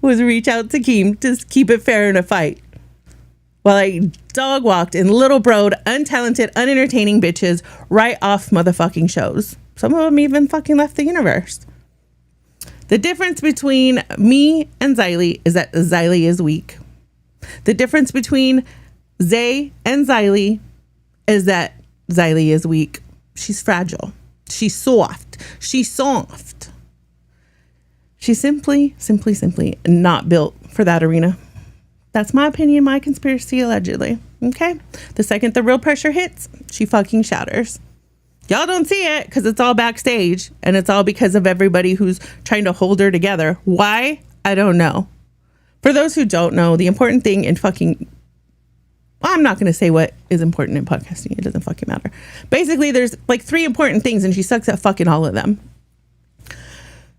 was reach out to Keem to keep it fair in a fight. While I dog walked and little broed, untalented, unentertaining bitches right off motherfucking shows. Some of them even fucking left the universe. The difference between me and Xylee is that Xylee is weak. The difference between Zay and Xylee is that Xylee is weak. She's fragile. She's soft. She's soft. She's simply not built for that arena. That's my opinion, my conspiracy, allegedly. Okay? The second the real pressure hits, she fucking shatters. Y'all don't see it because it's all backstage, and it's all because of everybody who's trying to hold her together. Why? I don't know. For those who don't know, the important thing in fucking... Well, I'm not going to say what is important in podcasting. It doesn't fucking matter. Basically, there's like 3 important things, and she sucks at fucking all of them.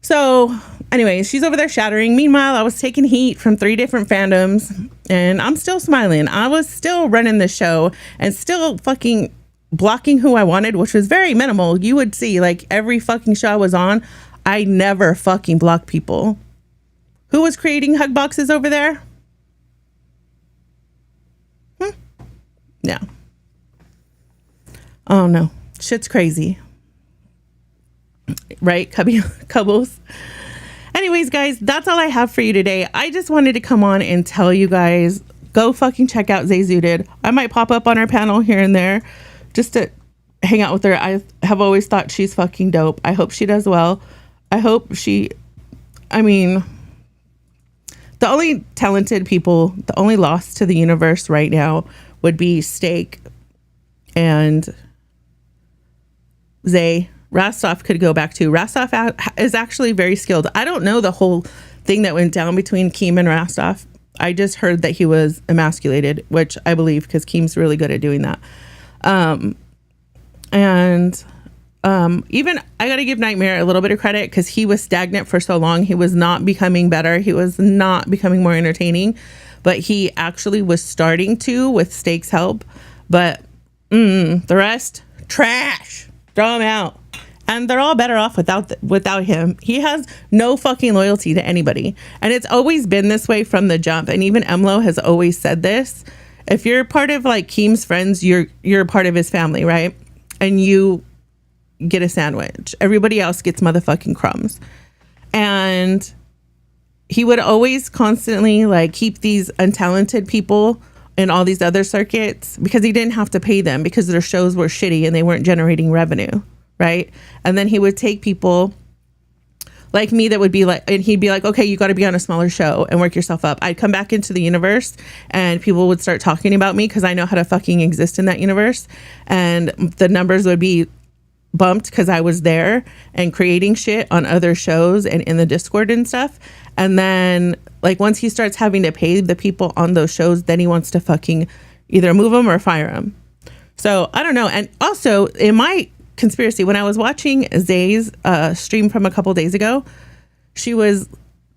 So, anyways, she's over there shattering. Meanwhile, I was taking heat from 3 different fandoms, and I'm still smiling. I was still running the show and still fucking blocking who I wanted, which was very minimal. You would see, like, every fucking show I was on, I never fucking blocked people. Who was creating hug boxes over there? No. Oh, no. Shit's crazy. Right, Cubbles? Anyways, guys, that's all I have for you today. I just wanted to come on and tell you guys, go fucking check out Zay Zooted. I might pop up on her panel here and there just to hang out with her. I have always thought she's fucking dope. I hope she does well. I hope she... I mean... The only talented people, the only lost to the universe right now would be Steak and Zay. Rastov could go back to. Rastov is actually very skilled. I don't know the whole thing that went down between Keem and Rastov. I just heard that he was emasculated, which I believe because Keem's really good at doing that. Even I got to give Nightmare a little bit of credit because he was stagnant for so long. He was not becoming better. He was not becoming more entertaining, but he actually was starting to with Steak's help. But the rest, trash. Throw him out. And they're all better off without him. He has no fucking loyalty to anybody. And it's always been this way from the jump. And even Emlo has always said this. If you're part of like Keem's friends, you're part of his family, right? And you get a sandwich. Everybody else gets motherfucking crumbs. And he would always constantly like keep these untalented people in all these other circuits because he didn't have to pay them because their shows were shitty and they weren't generating revenue, right? And then he would take people like me that would be like, and he'd be like, okay, you got to be on a smaller show and work yourself up. I'd come back into the universe and people would start talking about me because I know how to fucking exist in that universe. And the numbers would be bumped because I was there and creating shit on other shows and in the Discord and stuff. And then like once he starts having to pay the people on those shows, then he wants to fucking either move them or fire them. So I don't know. And also in my conspiracy, when I was watching Zay's stream from a couple days ago, she was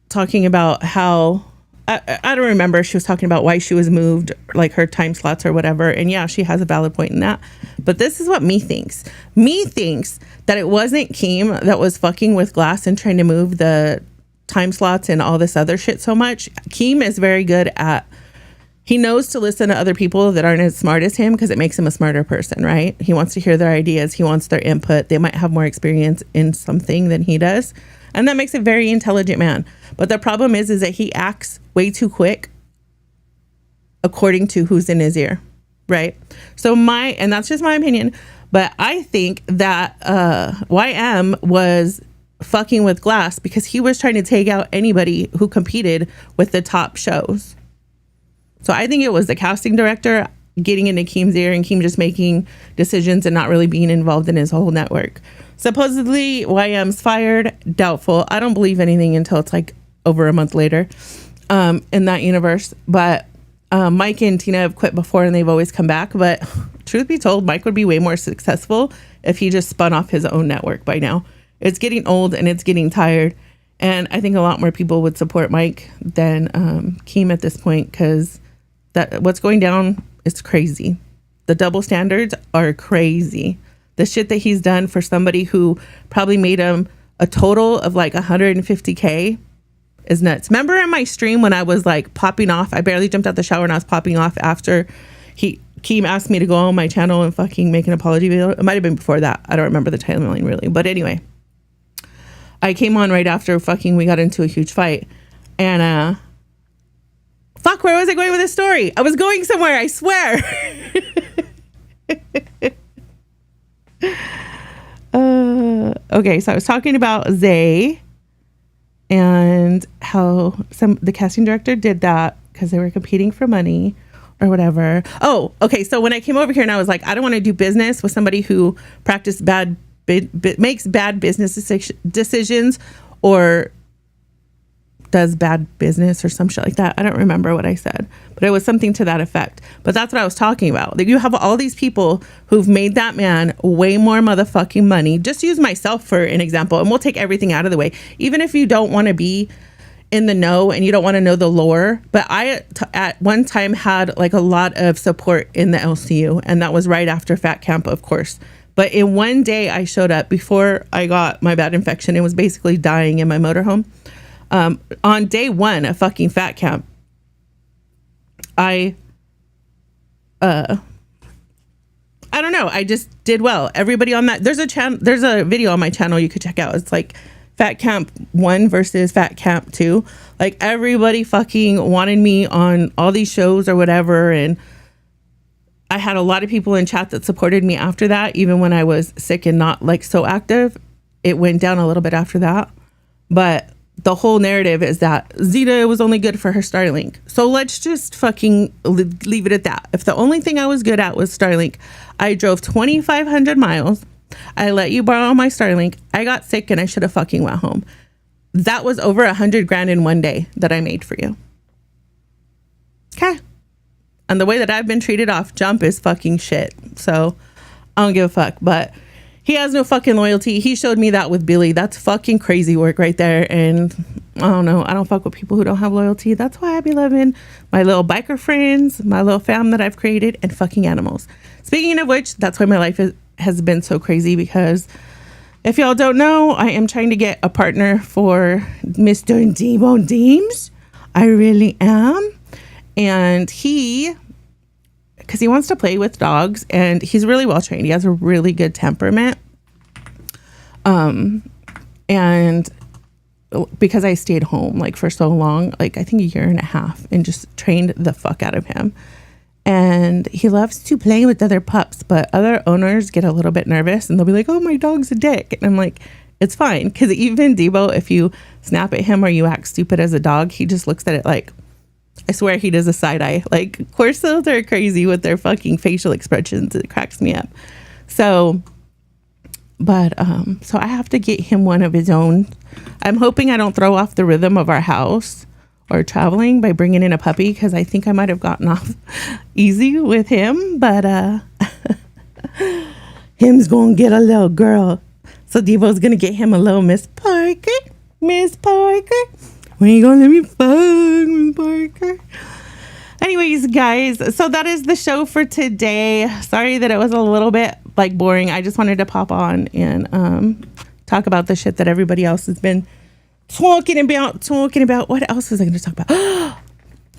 talking about how I don't remember. She was talking about why she was moved, like her time slots or whatever. And yeah, she has a valid point in that. But this is what me thinks. Me thinks that it wasn't Keem that was fucking with Glass and trying to move the time slots and all this other shit so much. Keem is very good at, he knows to listen to other people that aren't as smart as him because it makes him a smarter person, right? He wants to hear their ideas. He wants their input. They might have more experience in something than he does. And that makes a very intelligent man. But the problem is that he acts way too quick according to who's in his ear, right? So and that's just my opinion, but I think that YM was fucking with Glass because he was trying to take out anybody who competed with the top shows. So I think it was the casting director getting into Keem's ear and Keem just making decisions and not really being involved in his whole network. Supposedly YM's fired. Doubtful. I don't believe anything until it's like over a month later in that universe. But Mike and Tina have quit before and they've always come back. But truth be told, Mike would be way more successful if he just spun off his own network by now. It's getting old and it's getting tired. And I think a lot more people would support Mike than Keem at this point, because that what's going down is crazy. The double standards are crazy. The shit that he's done for somebody who probably made him a total of like 150K is nuts. Remember in my stream when I was like popping off, I barely jumped out the shower and I was popping off after Keem asked me to go on my channel and fucking make an apology video. It might have been before that. I don't remember the timeline really. But anyway, I came on right after fucking we got into a huge fight. And fuck, where was I going with this story? I was going somewhere, I swear. Okay, so I was talking about Zay and how the casting director did that because they were competing for money or whatever. Oh, okay. So when I came over here and I was like, I don't want to do business with somebody who makes bad business decisions or does bad business or some shit like that. I don't remember what I said, but it was something to that effect. But that's what I was talking about. Like, you have all these people who've made that man way more motherfucking money. Just use myself for an example, and we'll take everything out of the way. Even if you don't want to be in the know and you don't want to know the lore, but I at one time had like a lot of support in the LCU, and that was right after Fat Camp, of course. But in one day I showed up before I got my bad infection and was basically dying in my motorhome. On day one of fucking Fat Camp, I don't know. I just did well. Everybody on that, there's a video on my channel you could check out. It's like Fat Camp 1 versus Fat Camp 2. Like, everybody fucking wanted me on all these shows or whatever. And I had a lot of people in chat that supported me after that, even when I was sick and not like so active. It went down a little bit after that. But the whole narrative is that Zita was only good for her Starlink. So let's just fucking leave it at that. If the only thing I was good at was Starlink, I drove 2,500 miles. I let you borrow my Starlink. I got sick and I should have fucking went home. That was over $100,000 in one day that I made for you. Okay. And the way that I've been treated off jump is fucking shit. So I don't give a fuck. But he has no fucking loyalty. He showed me that with Billy. That's fucking crazy work right there. And I don't know. I don't fuck with people who don't have loyalty. That's why I be loving my little biker friends, my little fam that I've created, and fucking animals. Speaking of which, that's why my life has been so crazy, because if y'all don't know, I am trying to get a partner for Mr. Debo Deems. I really am. And because he wants to play with dogs, and he's really well trained. He has a really good temperament. And because I stayed home like for so long, like I think a year and a half, and just trained the fuck out of him. And he loves to play with other pups, but other owners get a little bit nervous and they'll be like, oh, my dog's a dick. And I'm like, it's fine. Because even Debo, if you snap at him or you act stupid as a dog, he just looks at it like, I swear he does a side eye. Like, Corsos are crazy with their fucking facial expressions. It cracks me up. So, but, so I have to get him one of his own. I'm hoping I don't throw off the rhythm of our house or traveling by bringing in a puppy, because I think I might have gotten off easy with him. But, him's gonna get a little girl. So Devo's gonna get him a little Miss Parker. Miss Parker. When you gonna let me fuck, Miss Parker? Anyways, guys, so that is the show for today. Sorry that it was a little bit like boring. I just wanted to pop on and talk about the shit that everybody else has been talking about. What else was I going to talk about?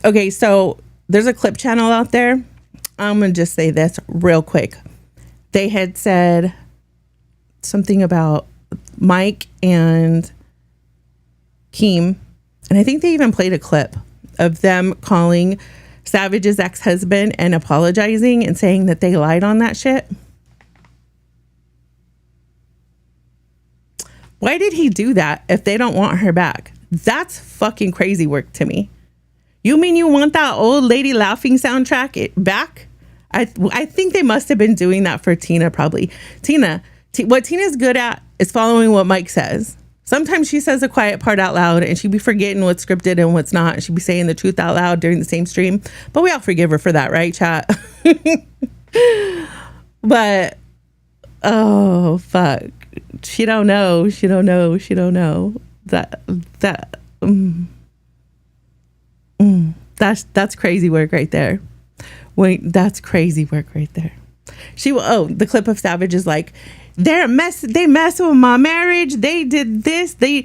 Okay, so there's a clip channel out there. I'm going to just say this real quick. They had said something about Mike and Keem, and I think they even played a clip of them calling Savage's ex-husband and apologizing and saying that they lied on that shit. Why did he do that if they don't want her back? That's fucking crazy work to me. You mean you want that old lady laughing soundtrack back? I think they must have been doing that for Tina, probably. What Tina's good at is following what Mike says. Sometimes she says a quiet part out loud and she'd be forgetting what's scripted and what's not. She'd be saying the truth out loud during the same stream. But we all forgive her for that, right, chat? But oh fuck, she don't know that's crazy work right there. Wait, that's crazy work right there. The clip of Savage is like, they mess with my marriage. They did this. They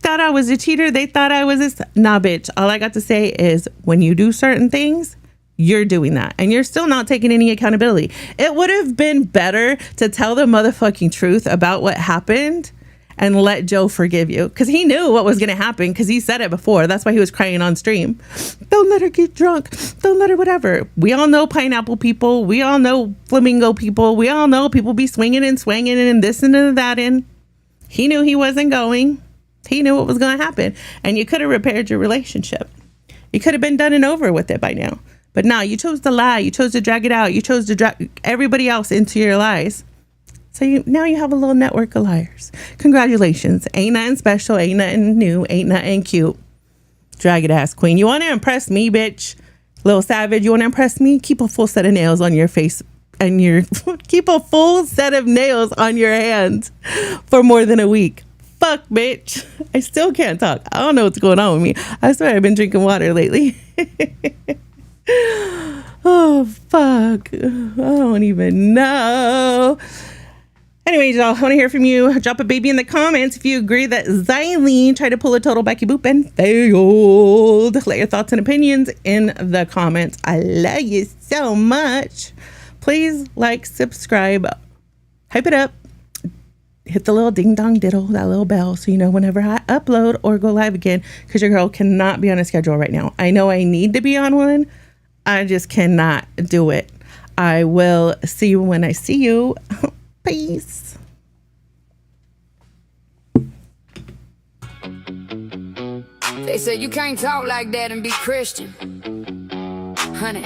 thought I was a cheater. They thought I was this. Nah, bitch. All I got to say is when you do certain things, you're doing that and you're still not taking any accountability. It would have been better to tell the motherfucking truth about what happened and let Joe forgive you, because he knew what was going to happen, because he said it before. That's why he was crying on stream. Don't let her get drunk. Don't let her whatever. We all know pineapple people. We all know flamingo people. We all know people be swinging and swanging and this and that. And he knew he wasn't going. He knew what was going to happen. And you could have repaired your relationship. You could have been done and over with it by now. But now you chose to lie. You chose to drag it out. You chose to drag everybody else into your lies. So now you have a little network of liars. Congratulations. Ain't nothing special. Ain't nothing new. Ain't nothing cute. Drag it ass queen. You want to impress me, bitch? Little Savage, you want to impress me? Keep a full set of nails on your face and keep a full set of nails on your hands for more than a week. Fuck, bitch. I still can't talk. I don't know what's going on with me. I swear I've been drinking water lately. Oh, fuck. I don't even know. Anyways, y'all, I want to hear from you. Drop a baby in the comments if you agree that Xylene tried to pull a total Becky Boop and failed. Let your thoughts and opinions in the comments. I love you so much. Please like, subscribe, hype it up, hit the little ding dong diddle, that little bell, so you know whenever I upload or go live again, because your girl cannot be on a schedule right now. I know I need to be on one. I just cannot do it. I will see you when I see you. Peace. They said you can't talk like that and be Christian. Honey,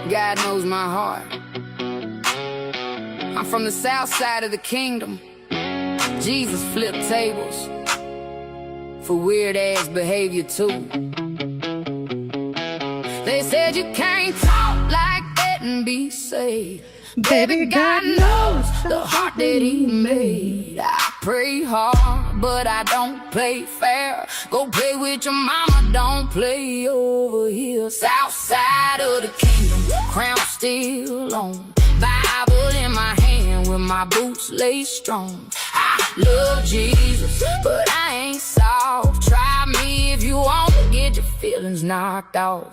God knows my heart. I'm from the south side of the kingdom. Jesus flipped tables for weird ass behavior too. They said you can't talk like that and be saved. Baby, God knows the heart that he made. I pray hard, but I don't play fair. Go play with your mama, don't play over here. South side of the kingdom, crown still on. Bible in my hand with my boots laid strong. I love Jesus, but I ain't soft. Try me if you want to get your feelings knocked off.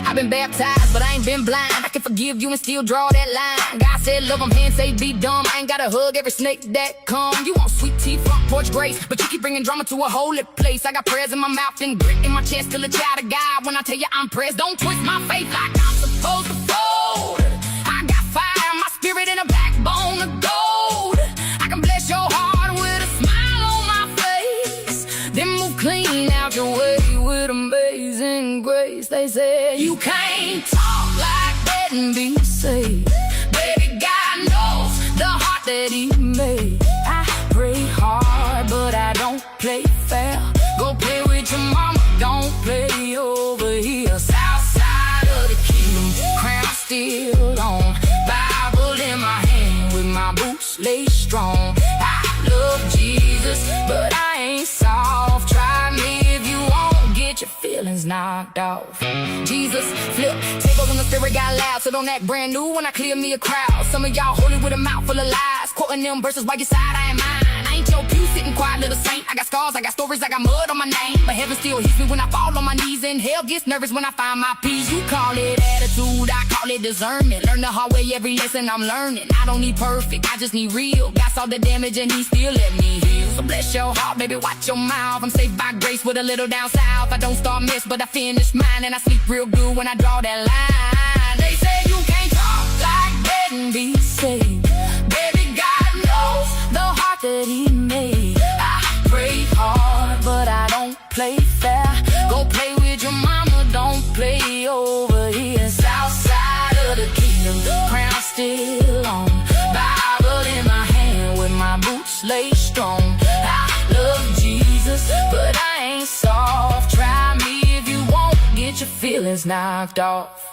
I've been baptized, but I ain't been blind. I can forgive you and still draw that line. God said love them, hands say be dumb. I ain't gotta hug every snake that come. You want sweet tea, front porch grace, but you keep bringing drama to a holy place. I got prayers in my mouth and grit in my chest, still a child of God. When I tell you I'm pressed, don't twist my faith like I'm supposed to fold. I got fire in my spirit and a backbone of gold. I can bless your heart with a smile on my face, then move clean out your way with amazing grace. They say you can't talk like that and be saved. Baby, God knows the heart that he made. I pray hard, but I don't play fair. Go play with your mama, don't play over here. South side of the kingdom, crown still on. Bible in my hand with my boots laid strong. I love Jesus, but I ain't soft. Try me if you want. Get your feelings knocked off. Jesus flipped tables when the spirit got loud. So don't act brand new when I clear me a crowd. Some of y'all holy with a mouth full of lies, quoting them verses by your side, I ain't mine. I ain't your pew sitting quiet little saint. I got scars, I got stories, I got mud on my name, but heaven still hits me when I fall on my knees, and hell gets nervous when I find my peace. You call it attitude, I call it discernment. Learn the hard way every lesson I'm learning. I don't need perfect, I just need real. God saw the damage and he still let me heal. So bless your heart, baby, watch your mouth. I'm saved by grace with a little down south. I don't start mess, but I finish mine, and I sleep real good when I draw that line. They say you can't talk like that and be saved. Baby, God knows the heart that he made. I pray hard, but I don't play fair. Go play with your mama, don't play over here. South side of the kingdom, crown still on. Bible in my hand with my boots laid strong. I love Jesus, but I ain't soft. Try me if you want. Get your feelings knocked off.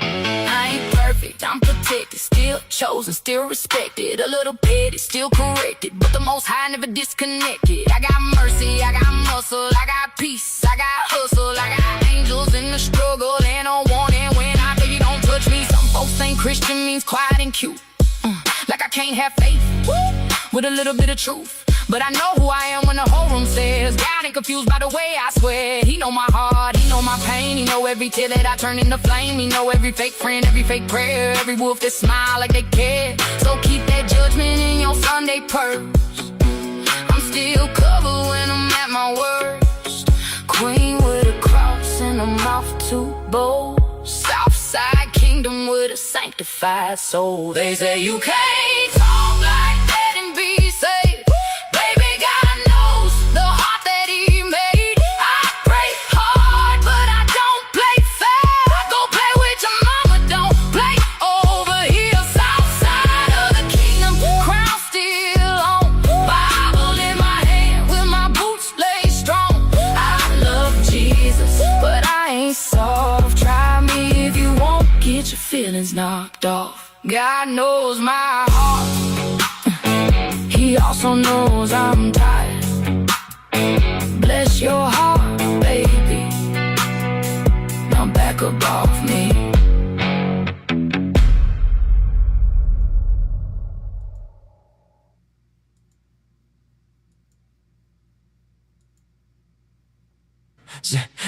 I ain't perfect, I'm protected, still chosen, still respected. A little petty, still corrected, but the Most High never disconnected. I got mercy, I got muscle, I got peace, I got hustle, I got angels in the struggle and a warning when I beg you don't touch me. Some folks think Christian means quiet and cute, like I can't have faith with a little bit of truth. But I know who I am when the whole room says God ain't confused by the way I swear. He know my heart, he know my pain, he know every tear that I turn into flame. He know every fake friend, every fake prayer, every wolf that smile like they care. So keep that judgment in your Sunday purse. I'm still covered when I'm at my worst. Queen with a cross and a mouth too bold. Southside kingdom with a sanctified soul. They say you can't talk like that and be saved. Feelings knocked off. God knows my heart. He also knows I'm tired. Bless your heart, baby. Now back up off me.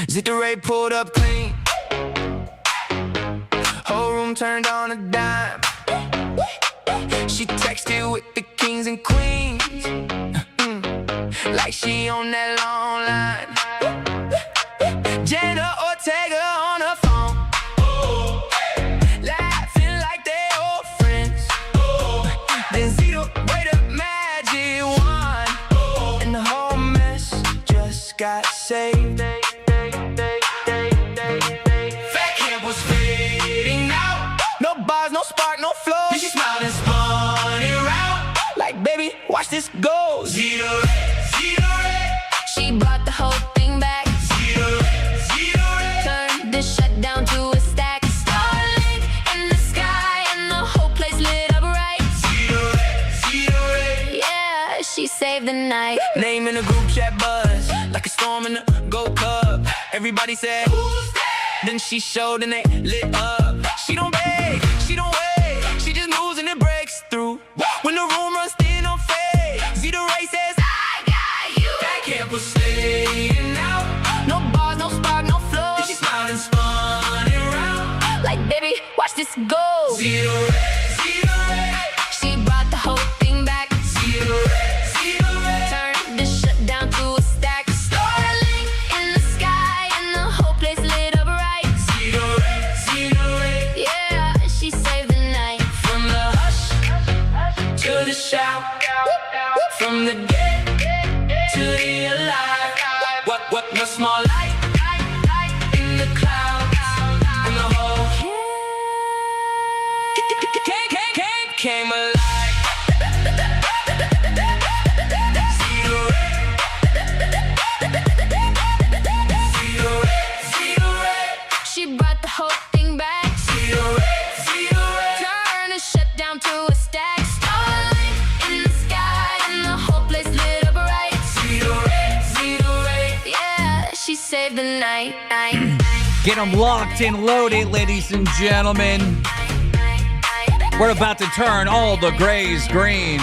ZITA pulled up clean. Whole room turned on a dime. She texted with the kings and queens, like she on that long line. Jenna Ortega on her phone, laughing like they old friends. Then Zito way the magic wand, and the whole mess just got saved. No spark, no flow. Then she smiled and spun it around, like baby, watch this go. Zito red. She brought the whole thing back. Zito red. Turned this shut down to a stack. Starlink in the sky and the whole place lit up right. Zito red. Yeah, she saved the night. Name in a group chat buzz, like a storm in the Gold Club. Everybody said, who's that? Then she showed and they lit up. She don't beg, she don't wait, she just moves and it breaks through. When the room runs thin on fade, Zito Ray says, I got you. That campus staying out. No bars, no spark, no flow. Then she smiled and spun it around, like baby, watch this go. Zito red. She brought the whole thing back. Zito red. Turned this shut down to a stack. Starlink in the sky and the whole place lit up right. Zito red. Yeah, she saved the night. From the hush to the shout, from the dead to the alive. What the small light in the clouds, and the whole came alive. Zito red. She brought the whole thing back. Zito red. Turn and shut down to a stack. Starlight in the sky and the whole place lit up right. Zito red. Yeah, she saved the night. Get them locked and loaded, ladies and gentlemen. We're about to turn all the grays green.